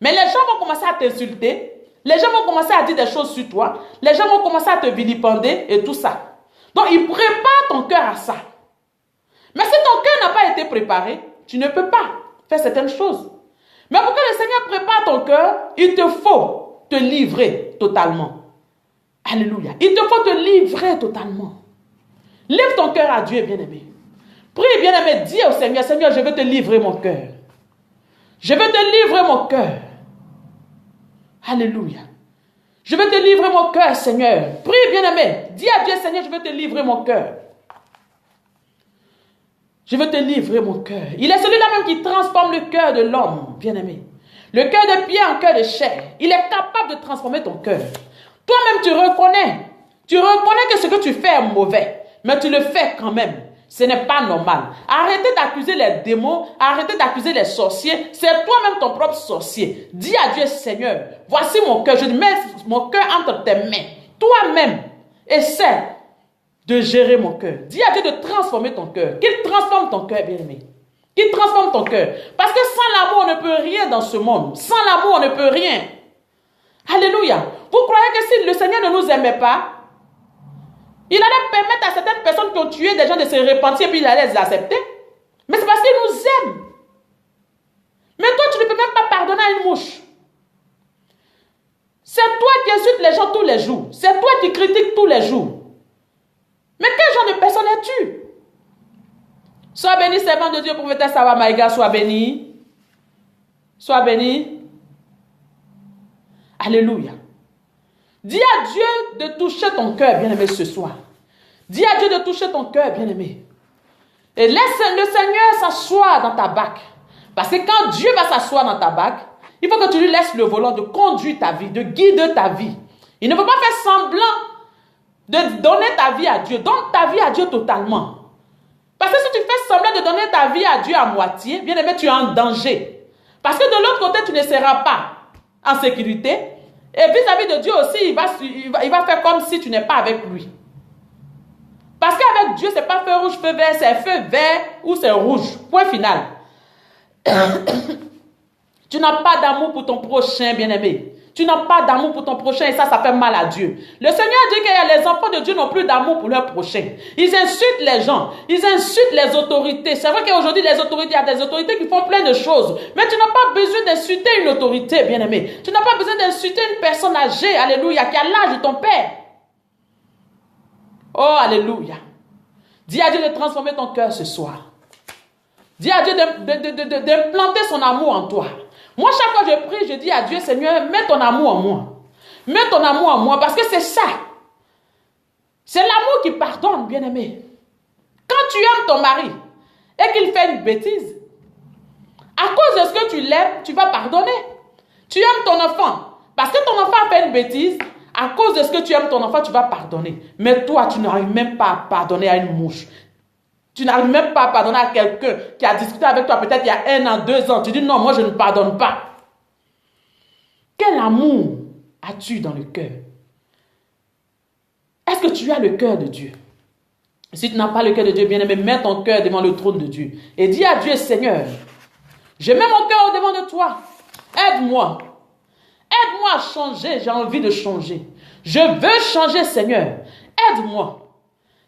Mais les gens vont commencer à t'insulter. Les gens vont commencer à dire des choses sur toi. Les gens vont commencer à te vilipender et tout ça. Donc, il prépare ton cœur à ça. Mais si ton cœur n'a pas été préparé, tu ne peux pas faire certaines choses. Mais pour que le Seigneur prépare ton cœur, il te faut te livrer totalement. Alléluia. Il te faut te livrer totalement. Lève ton cœur à Dieu, bien-aimé. Prie, bien-aimé. Dis au Seigneur, Seigneur, je veux te livrer mon cœur. Je veux te livrer mon cœur. Alléluia. Je veux te livrer mon cœur, Seigneur. Prie, bien-aimé. Dis à Dieu, Seigneur, je veux te livrer mon cœur. Je veux te livrer mon cœur. Il est celui-là même qui transforme le cœur de l'homme, bien-aimé. Le cœur de pierre en cœur de chair. Il est capable de transformer ton cœur. Toi-même, tu reconnais. Tu reconnais que ce que tu fais est mauvais. Mais tu le fais quand même. Ce n'est pas normal. Arrêtez d'accuser les démons. Arrêtez d'accuser les sorciers. C'est toi-même ton propre sorcier. Dis à Dieu, Seigneur, voici mon cœur. Je mets mon cœur entre tes mains. Toi-même, essaie de gérer mon cœur. Dis à Dieu de transformer ton cœur. Qu'il transforme ton cœur, bien-aimé. Qu'il transforme ton cœur. Parce que sans l'amour, on ne peut rien dans ce monde. Sans l'amour, on ne peut rien. Alléluia. Vous croyez que si le Seigneur ne nous aimait pas, il allait permettre à certaines personnes qui ont tué des gens de se repentir et puis il allait les accepter? Mais c'est parce qu'il nous aime. Mais toi, tu ne peux même pas pardonner à une mouche. C'est toi qui insultes les gens tous les jours. C'est toi qui critiques tous les jours. Mais quel genre de personne es-tu? Sois béni, servant de Dieu, prophétesse Awa Maïga, sois béni. Sois béni. Alléluia. Dis à Dieu de toucher ton cœur, bien-aimé, ce soir. Dis à Dieu de toucher ton cœur, bien-aimé. Et laisse le Seigneur s'asseoir dans ta barque. Parce que quand Dieu va s'asseoir dans ta barque, il faut que tu lui laisses le volant de conduire ta vie, de guider ta vie. Il ne faut pas faire semblant de donner ta vie à Dieu. Donne ta vie à Dieu totalement. Parce que si tu fais semblant de donner ta vie à Dieu à moitié, bien aimé, tu es en danger. Parce que de l'autre côté, tu ne seras pas en sécurité. Et vis-à-vis de Dieu aussi, il va faire comme si tu n'es pas avec lui. Parce qu'avec Dieu, ce n'est pas feu rouge, feu vert, c'est feu vert ou c'est rouge. Point final. Tu n'as pas d'amour pour ton prochain, bien-aimé. Tu n'as pas d'amour pour ton prochain et ça fait mal à Dieu. Le Seigneur dit que les enfants de Dieu n'ont plus d'amour pour leur prochain. Ils insultent les gens. Ils insultent les autorités. C'est vrai qu'aujourd'hui, il y a des autorités qui font plein de choses. Mais tu n'as pas besoin d'insulter une autorité, bien-aimé. Tu n'as pas besoin d'insulter une personne âgée, alléluia, qui a l'âge de ton père. Oh, alléluia. Dis à Dieu de transformer ton cœur ce soir. Dis à Dieu d'implanter son amour en toi. Moi, chaque fois que je prie, je dis à Dieu, Seigneur, mets ton amour en moi. Mets ton amour en moi, parce que c'est ça. C'est l'amour qui pardonne, bien-aimé. Quand tu aimes ton mari et qu'il fait une bêtise, à cause de ce que tu l'aimes, tu vas pardonner. Tu aimes ton enfant, parce que ton enfant a fait une bêtise, à cause de ce que tu aimes ton enfant, tu vas pardonner. Mais toi, tu n'arrives même pas à pardonner à une mouche. Tu n'arrives même pas à pardonner à quelqu'un qui a discuté avec toi peut-être il y a 1 an, 2 ans. Tu dis non, moi je ne pardonne pas. Quel amour as-tu dans le cœur? Est-ce que tu as le cœur de Dieu? Si tu n'as pas le cœur de Dieu, bien-aimé, mets ton cœur devant le trône de Dieu. Et dis à Dieu, Seigneur, je mets mon cœur devant de toi. Aide-moi. Aide-moi à changer. J'ai envie de changer. Je veux changer, Seigneur. Aide-moi.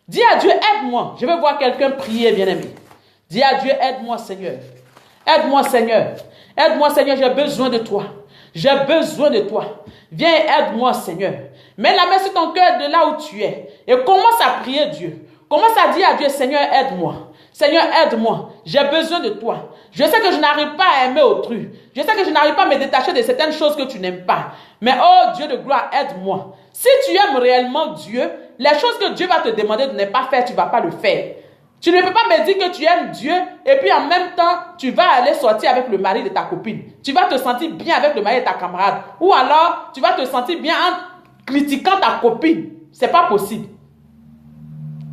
Dis à Dieu, aide-moi. Je veux voir quelqu'un prier, bien-aimé. Dis à Dieu, aide-moi, Seigneur. Aide-moi, Seigneur. Aide-moi, Seigneur, j'ai besoin de toi. J'ai besoin de toi. Viens et aide-moi, Seigneur. Mets la main sur ton cœur de là où tu es. Et commence à prier Dieu. Commence à dire à Dieu, Seigneur, aide-moi. Seigneur, aide-moi. J'ai besoin de toi. Je sais que je n'arrive pas à aimer autrui. Je sais que je n'arrive pas à me détacher de certaines choses que tu n'aimes pas. Mais oh Dieu de gloire, aide-moi. Si tu aimes réellement Dieu, les choses que Dieu va te demander de ne pas faire, tu ne vas pas le faire. Tu ne peux pas me dire que tu aimes Dieu et puis en même temps, tu vas aller sortir avec le mari de ta copine. Tu vas te sentir bien avec le mari de ta camarade. Ou alors, tu vas te sentir bien en critiquant ta copine. Ce n'est pas possible.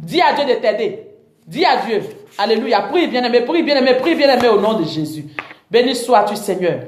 Dis à Dieu de t'aider. Dis à Dieu. Alléluia. Prie bien-aimé, prie bien-aimé, prie bien-aimé au nom de Jésus. Béni sois-tu, Seigneur.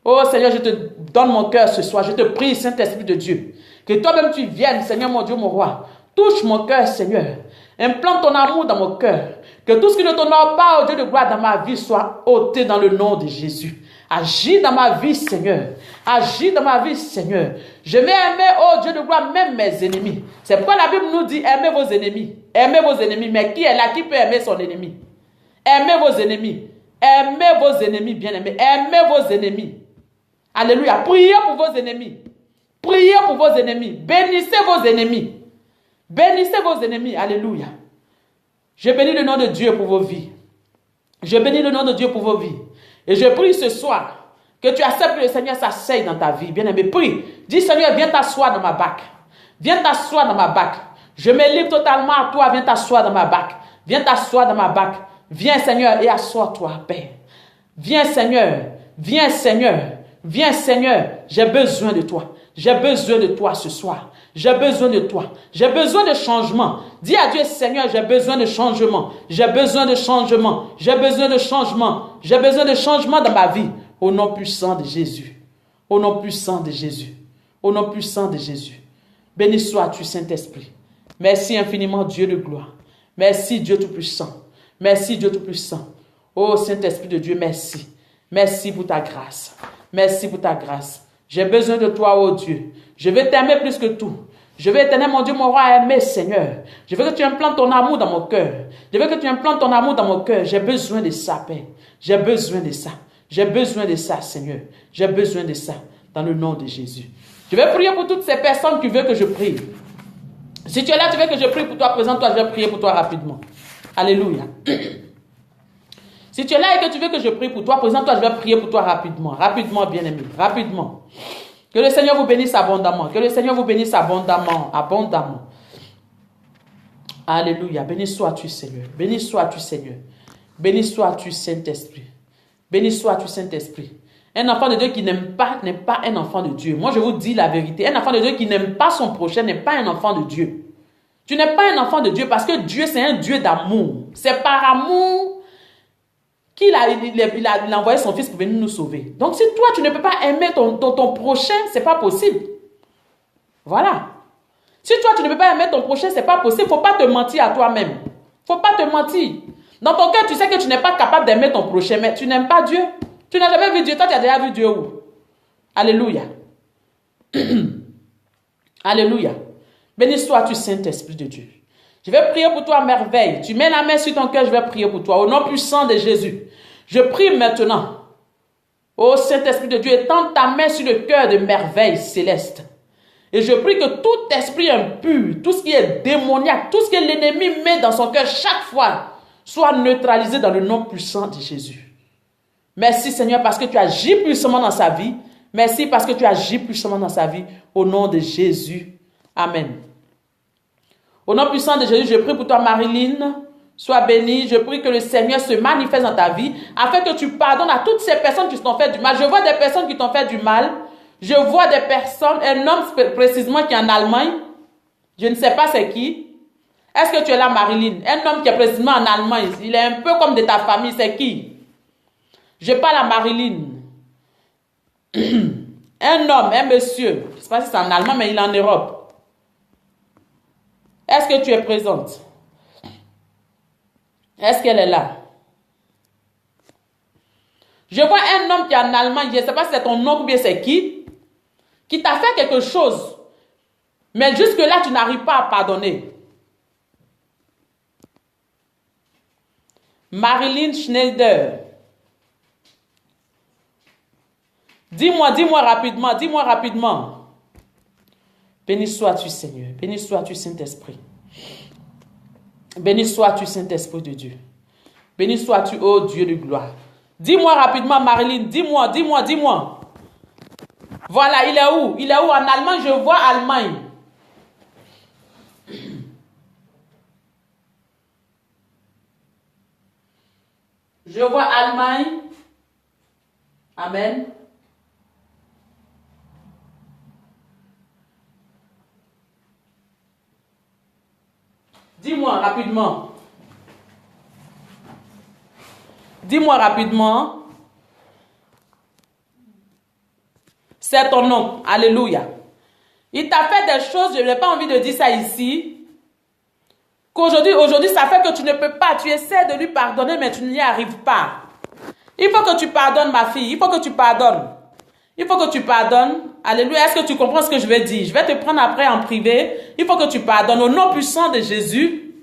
Oh Seigneur, je te donne mon cœur ce soir. Je te prie, Saint-Esprit de Dieu. Que toi-même tu viennes, Seigneur mon Dieu, mon roi. Touche mon cœur, Seigneur. Implante ton amour dans mon cœur. Que tout ce qui ne t'honore pas, oh Dieu de gloire, dans ma vie soit ôté dans le nom de Jésus. Agis dans ma vie, Seigneur. Agis dans ma vie, Seigneur. Je vais aimer, oh Dieu de gloire, même mes ennemis. C'est pourquoi la Bible nous dit, aimez vos ennemis. Aimez vos ennemis. Mais qui est là qui peut aimer son ennemi? Aimez vos ennemis. Aimez vos ennemis, bien-aimés. Aimez vos ennemis. Alléluia. Priez pour vos ennemis. Priez pour vos ennemis. Bénissez vos ennemis. Bénissez vos ennemis. Alléluia. Je bénis le nom de Dieu pour vos vies. Je bénis le nom de Dieu pour vos vies. Et je prie ce soir que tu acceptes que le Seigneur s'asseye dans ta vie. Bien-aimé, prie. Dis, Seigneur, viens t'asseoir dans ma barque. Viens t'asseoir dans ma barque. Je me livre totalement à toi. Viens t'asseoir dans ma barque. Viens t'asseoir dans ma barque. Viens, Seigneur, et assois-toi, Père. Viens, Seigneur. Viens, Seigneur. Viens, Seigneur. J'ai besoin de toi. J'ai besoin de toi ce soir. J'ai besoin de toi. J'ai besoin de changement. Dis à Dieu, Seigneur, j'ai besoin de changement. J'ai besoin de changement. J'ai besoin de changement. J'ai besoin de changement dans ma vie. Au nom puissant de Jésus. Au nom puissant de Jésus. Au nom puissant de Jésus. Béni sois-tu, Saint-Esprit. Merci infiniment, Dieu de gloire. Merci, Dieu Tout-Puissant. Merci, Dieu Tout-Puissant. Oh, Saint-Esprit de Dieu, merci. Merci pour ta grâce. Merci pour ta grâce. J'ai besoin de toi, oh Dieu. Je veux t'aimer plus que tout. Je veux éternel, mon Dieu, mon roi, aimer, Seigneur. Je veux que tu implantes ton amour dans mon cœur. Je veux que tu implantes ton amour dans mon cœur. J'ai besoin de ça, Père. J'ai besoin de ça. J'ai besoin de ça, Seigneur. J'ai besoin de ça, dans le nom de Jésus. Je vais prier pour toutes ces personnes qui veulent que je prie. Si tu es là, tu veux que je prie pour toi, présente-toi, je vais prier pour toi rapidement. Alléluia. Si tu es là et que tu veux que je prie pour toi, présente-toi, je vais prier pour toi rapidement. Rapidement, bien-aimé. Rapidement. Que le Seigneur vous bénisse abondamment. Que le Seigneur vous bénisse abondamment. Abondamment. Alléluia. Béni sois-tu, Seigneur. Béni sois-tu, Seigneur. Béni sois-tu, Saint-Esprit. Béni sois-tu, Saint-Esprit. Un enfant de Dieu qui n'aime pas n'est pas un enfant de Dieu. Moi, je vous dis la vérité. Un enfant de Dieu qui n'aime pas son prochain n'est pas un enfant de Dieu. Tu n'es pas un enfant de Dieu parce que Dieu, c'est un Dieu d'amour. C'est par amour qu'il a envoyé son fils pour venir nous sauver. Donc, si toi, tu ne peux pas aimer ton prochain, ce n'est pas possible. Voilà. Si toi, tu ne peux pas aimer ton prochain, ce n'est pas possible. Il ne faut pas te mentir à toi-même. Il ne faut pas te mentir. Dans ton cœur, tu sais que tu n'es pas capable d'aimer ton prochain, mais tu n'aimes pas Dieu. Tu n'as jamais vu Dieu. Toi, tu as déjà vu Dieu où? Alléluia. Alléluia. Béni sois-tu, Saint-Esprit de Dieu. Je vais prier pour toi à merveille. Tu mets la main sur ton cœur, je vais prier pour toi. Au nom puissant de Jésus. Je prie maintenant. Ô Saint-Esprit de Dieu, étends ta main sur le cœur de merveille céleste. Et je prie que tout esprit impur, tout ce qui est démoniaque, tout ce que l'ennemi met dans son cœur chaque fois, soit neutralisé dans le nom puissant de Jésus. Merci Seigneur parce que tu agis puissamment dans sa vie. Merci parce que tu agis puissamment dans sa vie. Au nom de Jésus. Amen. Au nom puissant de Jésus, je prie pour toi, Marilyn. Sois bénie. Je prie que le Seigneur se manifeste dans ta vie afin que tu pardonnes à toutes ces personnes qui t'ont fait du mal. Je vois des personnes qui t'ont fait du mal. Je vois des personnes, un homme précisément qui est en Allemagne. Je ne sais pas c'est qui. Est-ce que tu es là, Marilyn? Un homme qui est précisément en Allemagne. Il est un peu comme de ta famille. C'est qui? Je parle à Marilyn. Un homme, un monsieur. Je ne sais pas si c'est en Allemagne, mais il est en Europe. Est-ce que tu es présente? Est-ce qu'elle est là? Je vois un homme qui est en Allemagne. Je ne sais pas si c'est ton oncle ou bien c'est qui t'a fait quelque chose. Mais jusque-là, tu n'arrives pas à pardonner. Marilyn Schneider. Dis-moi rapidement, dis-moi rapidement. Béni sois-tu, Seigneur. Béni sois-tu, Saint-Esprit. Béni sois-tu, Saint-Esprit de Dieu. Béni sois-tu, ô Dieu de gloire. Dis-moi rapidement, Marilyn. Dis-moi. Voilà, il est où? Il est où? En Allemagne, je vois Allemagne. Je vois Allemagne. Amen. Dis-moi rapidement. Dis-moi rapidement. C'est ton nom. Alléluia. Il t'a fait des choses, je n'ai pas envie de dire ça ici. Qu'aujourd'hui, ça fait que tu ne peux pas. Tu essaies de lui pardonner, mais tu n'y arrives pas. Il faut que tu pardonnes, ma fille. Il faut que tu pardonnes. Il faut que tu pardonnes. Alléluia. Est-ce que tu comprends ce que je vais dire? Je vais te prendre après en privé. Il faut que tu pardonnes. Au nom puissant de Jésus.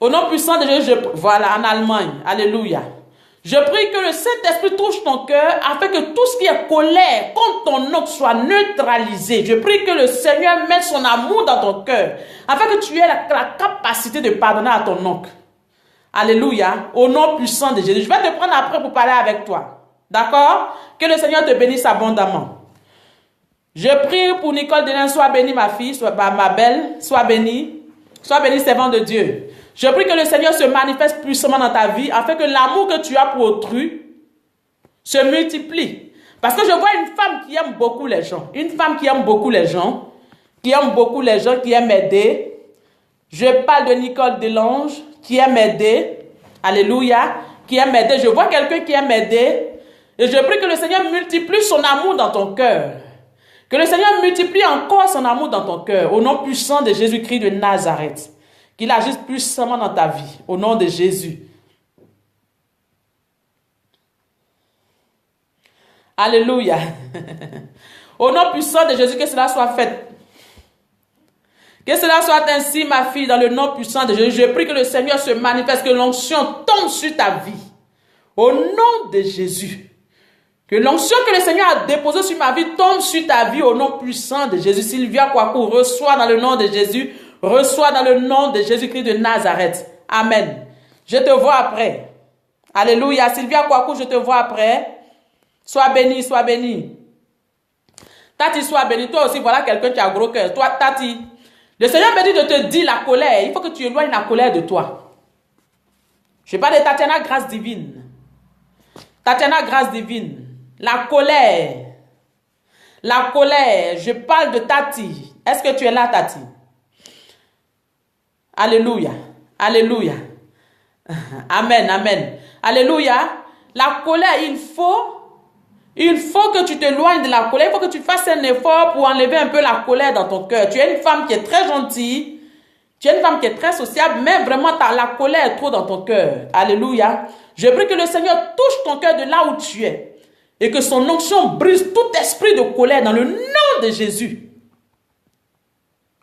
Au nom puissant de Jésus, voilà, en Allemagne. Alléluia. Je prie que le Saint-Esprit touche ton cœur afin que tout ce qui est colère contre ton oncle soit neutralisé. Je prie que le Seigneur mette son amour dans ton cœur afin que tu aies la capacité de pardonner à ton oncle. Alléluia. Au nom puissant de Jésus. Je vais te prendre après pour parler avec toi. D'accord? Que le Seigneur te bénisse abondamment. Je prie pour Nicole Denain. Sois bénie, ma fille, ma belle. Sois bénie. Sois bénie, servante de Dieu. Je prie que le Seigneur se manifeste puissamment dans ta vie afin que l'amour que tu as pour autrui se multiplie. Parce que je vois une femme qui aime beaucoup les gens. Une femme qui aime beaucoup les gens. Qui aime beaucoup les gens, qui aime aider. Je parle de Nicole Delange, qui aime aider. Alléluia. Qui aime aider. Je vois quelqu'un qui aime aider. Et je prie que le Seigneur multiplie son amour dans ton cœur. Que le Seigneur multiplie encore son amour dans ton cœur, au nom puissant de Jésus-Christ de Nazareth. Qu'il agisse puissamment dans ta vie, au nom de Jésus. Alléluia. Au nom puissant de Jésus, que cela soit fait. Que cela soit ainsi, ma fille, dans le nom puissant de Jésus. Je prie que le Seigneur se manifeste, que l'onction tombe sur ta vie. Au nom de Jésus. Que l'onction que le Seigneur a déposée sur ma vie tombe sur ta vie au nom puissant de Jésus. Sylvia Kwaku, reçois dans le nom de Jésus. Reçois dans le nom de Jésus-Christ de Nazareth. Amen. Je te vois après. Alléluia. Sylvia Kwaku, je te vois après. Sois béni, sois béni. Tati, sois béni. Toi aussi, voilà quelqu'un qui a gros cœur. Toi, Tati. Le Seigneur me dit de te dire la colère. Il faut que tu éloignes la colère de toi. Je parle de Tatiana, grâce divine. Tatiana, grâce divine. La colère. La colère. Je parle de Tati. Est-ce que tu es là, Tati? Alléluia. Alléluia. Amen, amen. Alléluia. La colère, il faut que tu t'éloignes de la colère. Il faut que tu fasses un effort pour enlever un peu la colère dans ton cœur. Tu es une femme qui est très gentille. Tu es une femme qui est très sociable, mais vraiment, la colère est trop dans ton cœur. Alléluia. Je prie que le Seigneur touche ton cœur de là où tu es. Et que son onction brise tout esprit de colère dans le nom de Jésus.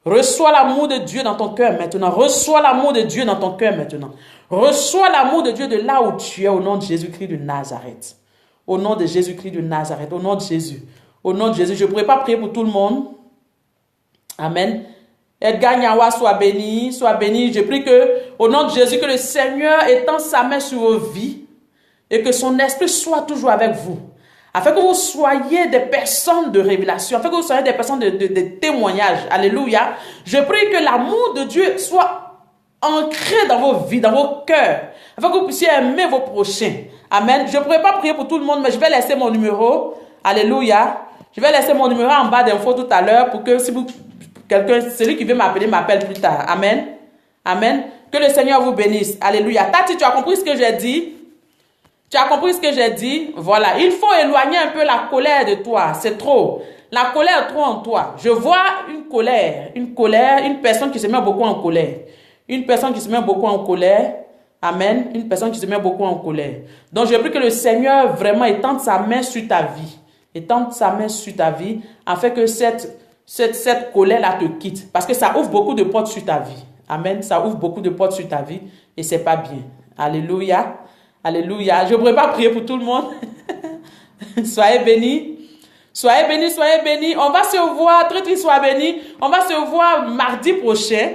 Reçois l'amour de Dieu dans ton cœur maintenant. Reçois l'amour de Dieu dans ton cœur maintenant. Reçois l'amour de Dieu de là où tu es au nom de Jésus-Christ de Nazareth. Au nom de Jésus-Christ de Nazareth. Au nom de Jésus. Au nom de Jésus. Je ne pourrais pas prier pour tout le monde. Amen. Edgar Nyawa, sois béni. Sois béni. Je prie que, au nom de Jésus, que le Seigneur étende sa main sur vos vies et que son esprit soit toujours avec vous. Afin que vous soyez des personnes de révélation. Afin que vous soyez des personnes de témoignage. Alléluia. Je prie que l'amour de Dieu soit ancré dans vos vies, dans vos cœurs. Afin que vous puissiez aimer vos prochains. Amen. Je ne pourrais pas prier pour tout le monde, mais je vais laisser mon numéro. Alléluia. Je vais laisser mon numéro en bas d'infos tout à l'heure pour que si vous, celui qui veut m'appeler, m'appelle plus tard. Amen. Amen. Que le Seigneur vous bénisse. Alléluia. Tati, tu as compris ce que j'ai dit? Tu as compris ce que j'ai dit? Voilà. Il faut éloigner un peu la colère de toi. C'est trop. La colère est trop en toi. Je vois une colère, une personne qui se met beaucoup en colère. Une personne qui se met beaucoup en colère. Amen. Une personne qui se met beaucoup en colère. Donc, je prie que le Seigneur vraiment étende sa main sur ta vie. Étende sa main sur ta vie afin que cette colère-là te quitte. Parce que ça ouvre beaucoup de portes sur ta vie. Amen. Ça ouvre beaucoup de portes sur ta vie et c'est pas bien. Alléluia. Alléluia. Je ne pourrais pas prier pour tout le monde. Soyez bénis. Soyez bénis, soyez bénis. On va se voir, très sois bénis. On va se voir mardi prochain.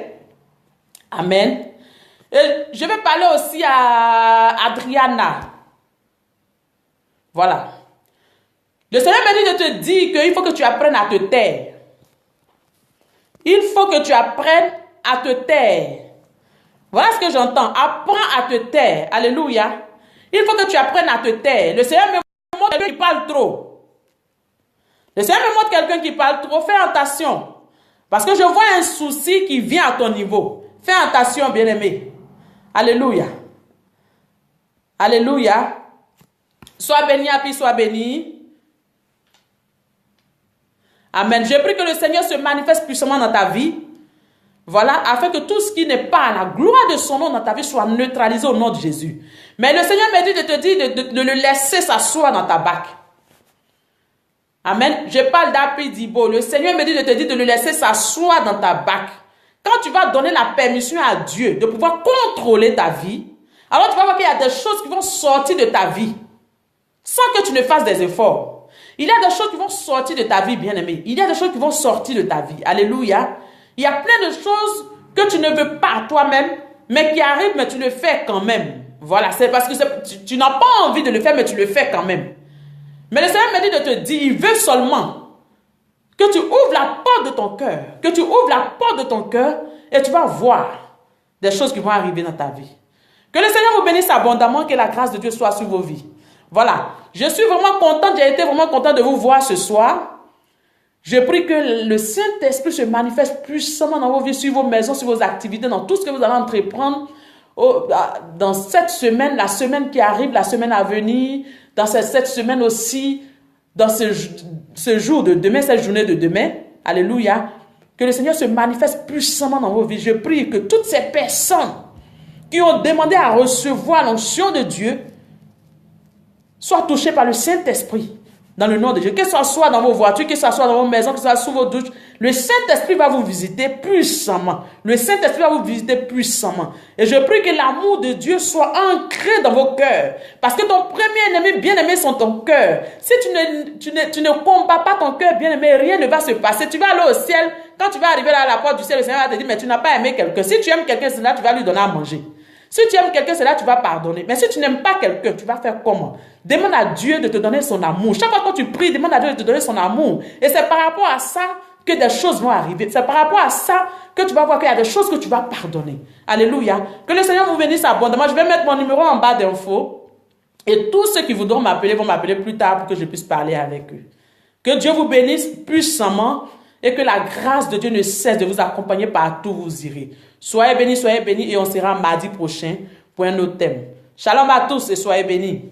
Amen. Et je vais parler aussi à Adriana. Voilà. Le Seigneur m'a dit de te dire qu'il faut que tu apprennes à te taire. Il faut que tu apprennes à te taire. Voilà ce que j'entends. Apprends à te taire. Alléluia. Il faut que tu apprennes à te taire. Le Seigneur me montre quelqu'un qui parle trop. Le Seigneur me montre quelqu'un qui parle trop. Fais attention. Parce que je vois un souci qui vient à ton niveau. Fais attention, bien-aimé. Alléluia. Alléluia. Sois béni, puis sois béni. Amen. Je prie que le Seigneur se manifeste puissamment dans ta vie. Voilà, afin que tout ce qui n'est pas à la gloire de son nom dans ta vie soit neutralisé au nom de Jésus. Mais le Seigneur m'a dit de te dire de le laisser s'asseoir dans ta barque. Amen. Je parle d'Apidibo. Le Seigneur me dit de te dire de le laisser s'asseoir dans ta barque. Quand tu vas donner la permission à Dieu de pouvoir contrôler ta vie, alors tu vas voir qu'il y a des choses qui vont sortir de ta vie sans que tu ne fasses des efforts. Il y a des choses qui vont sortir de ta vie, bien-aimé. Il y a des choses qui vont sortir de ta vie. Alléluia. Il y a plein de choses que tu ne veux pas toi-même, mais qui arrivent, mais tu le fais quand même. Voilà, c'est parce que tu n'as pas envie de le faire, mais tu le fais quand même. Mais le Seigneur m'a dit de te dire, il veut seulement que tu ouvres la porte de ton cœur, que tu ouvres la porte de ton cœur et tu vas voir des choses qui vont arriver dans ta vie. Que le Seigneur vous bénisse abondamment, que la grâce de Dieu soit sur vos vies. Voilà, je suis vraiment contente, j'ai été vraiment contente de vous voir ce soir. Je prie que le Saint-Esprit se manifeste puissamment dans vos vies, sur vos maisons, sur vos activités, dans tout ce que vous allez entreprendre dans cette semaine, la semaine qui arrive, la semaine à venir, dans cette semaine aussi. dans ce jour de demain, cette journée de demain, alléluia, que le Seigneur se manifeste puissamment dans vos vies. Je prie que toutes ces personnes qui ont demandé à recevoir l'onction de Dieu soient touchées par le Saint-Esprit. Dans le nom de Dieu, que ce soit dans vos voitures, que ce soit dans vos maisons, que ce soit sous vos douches, le Saint-Esprit va vous visiter puissamment. Le Saint-Esprit va vous visiter puissamment. Et je prie que l'amour de Dieu soit ancré dans vos cœurs. Parce que ton premier ennemi, bien-aimé, sont ton cœur. Si tu ne combats pas ton cœur, bien-aimé, rien ne va se passer. Tu vas aller au ciel. Quand tu vas arriver là à la porte du ciel, le Seigneur va te dire, mais tu n'as pas aimé quelqu'un. Si tu aimes quelqu'un, c'est là tu vas lui donner à manger. Si tu aimes quelqu'un, c'est là tu vas pardonner. Mais si tu n'aimes pas quelqu'un, tu vas faire comment? Demande à Dieu de te donner son amour. Chaque fois que tu pries, demande à Dieu de te donner son amour. Et c'est par rapport à ça que des choses vont arriver. C'est par rapport à ça que tu vas voir qu'il y a des choses que tu vas pardonner. Alléluia. Que le Seigneur vous bénisse abondamment. Je vais mettre mon numéro en bas d'infos. Et tous ceux qui voudront m'appeler vont m'appeler plus tard pour que je puisse parler avec eux. Que Dieu vous bénisse puissamment et que la grâce de Dieu ne cesse de vous accompagner partout où vous irez. Soyez bénis et on sera mardi prochain pour un autre thème. Shalom à tous et soyez bénis.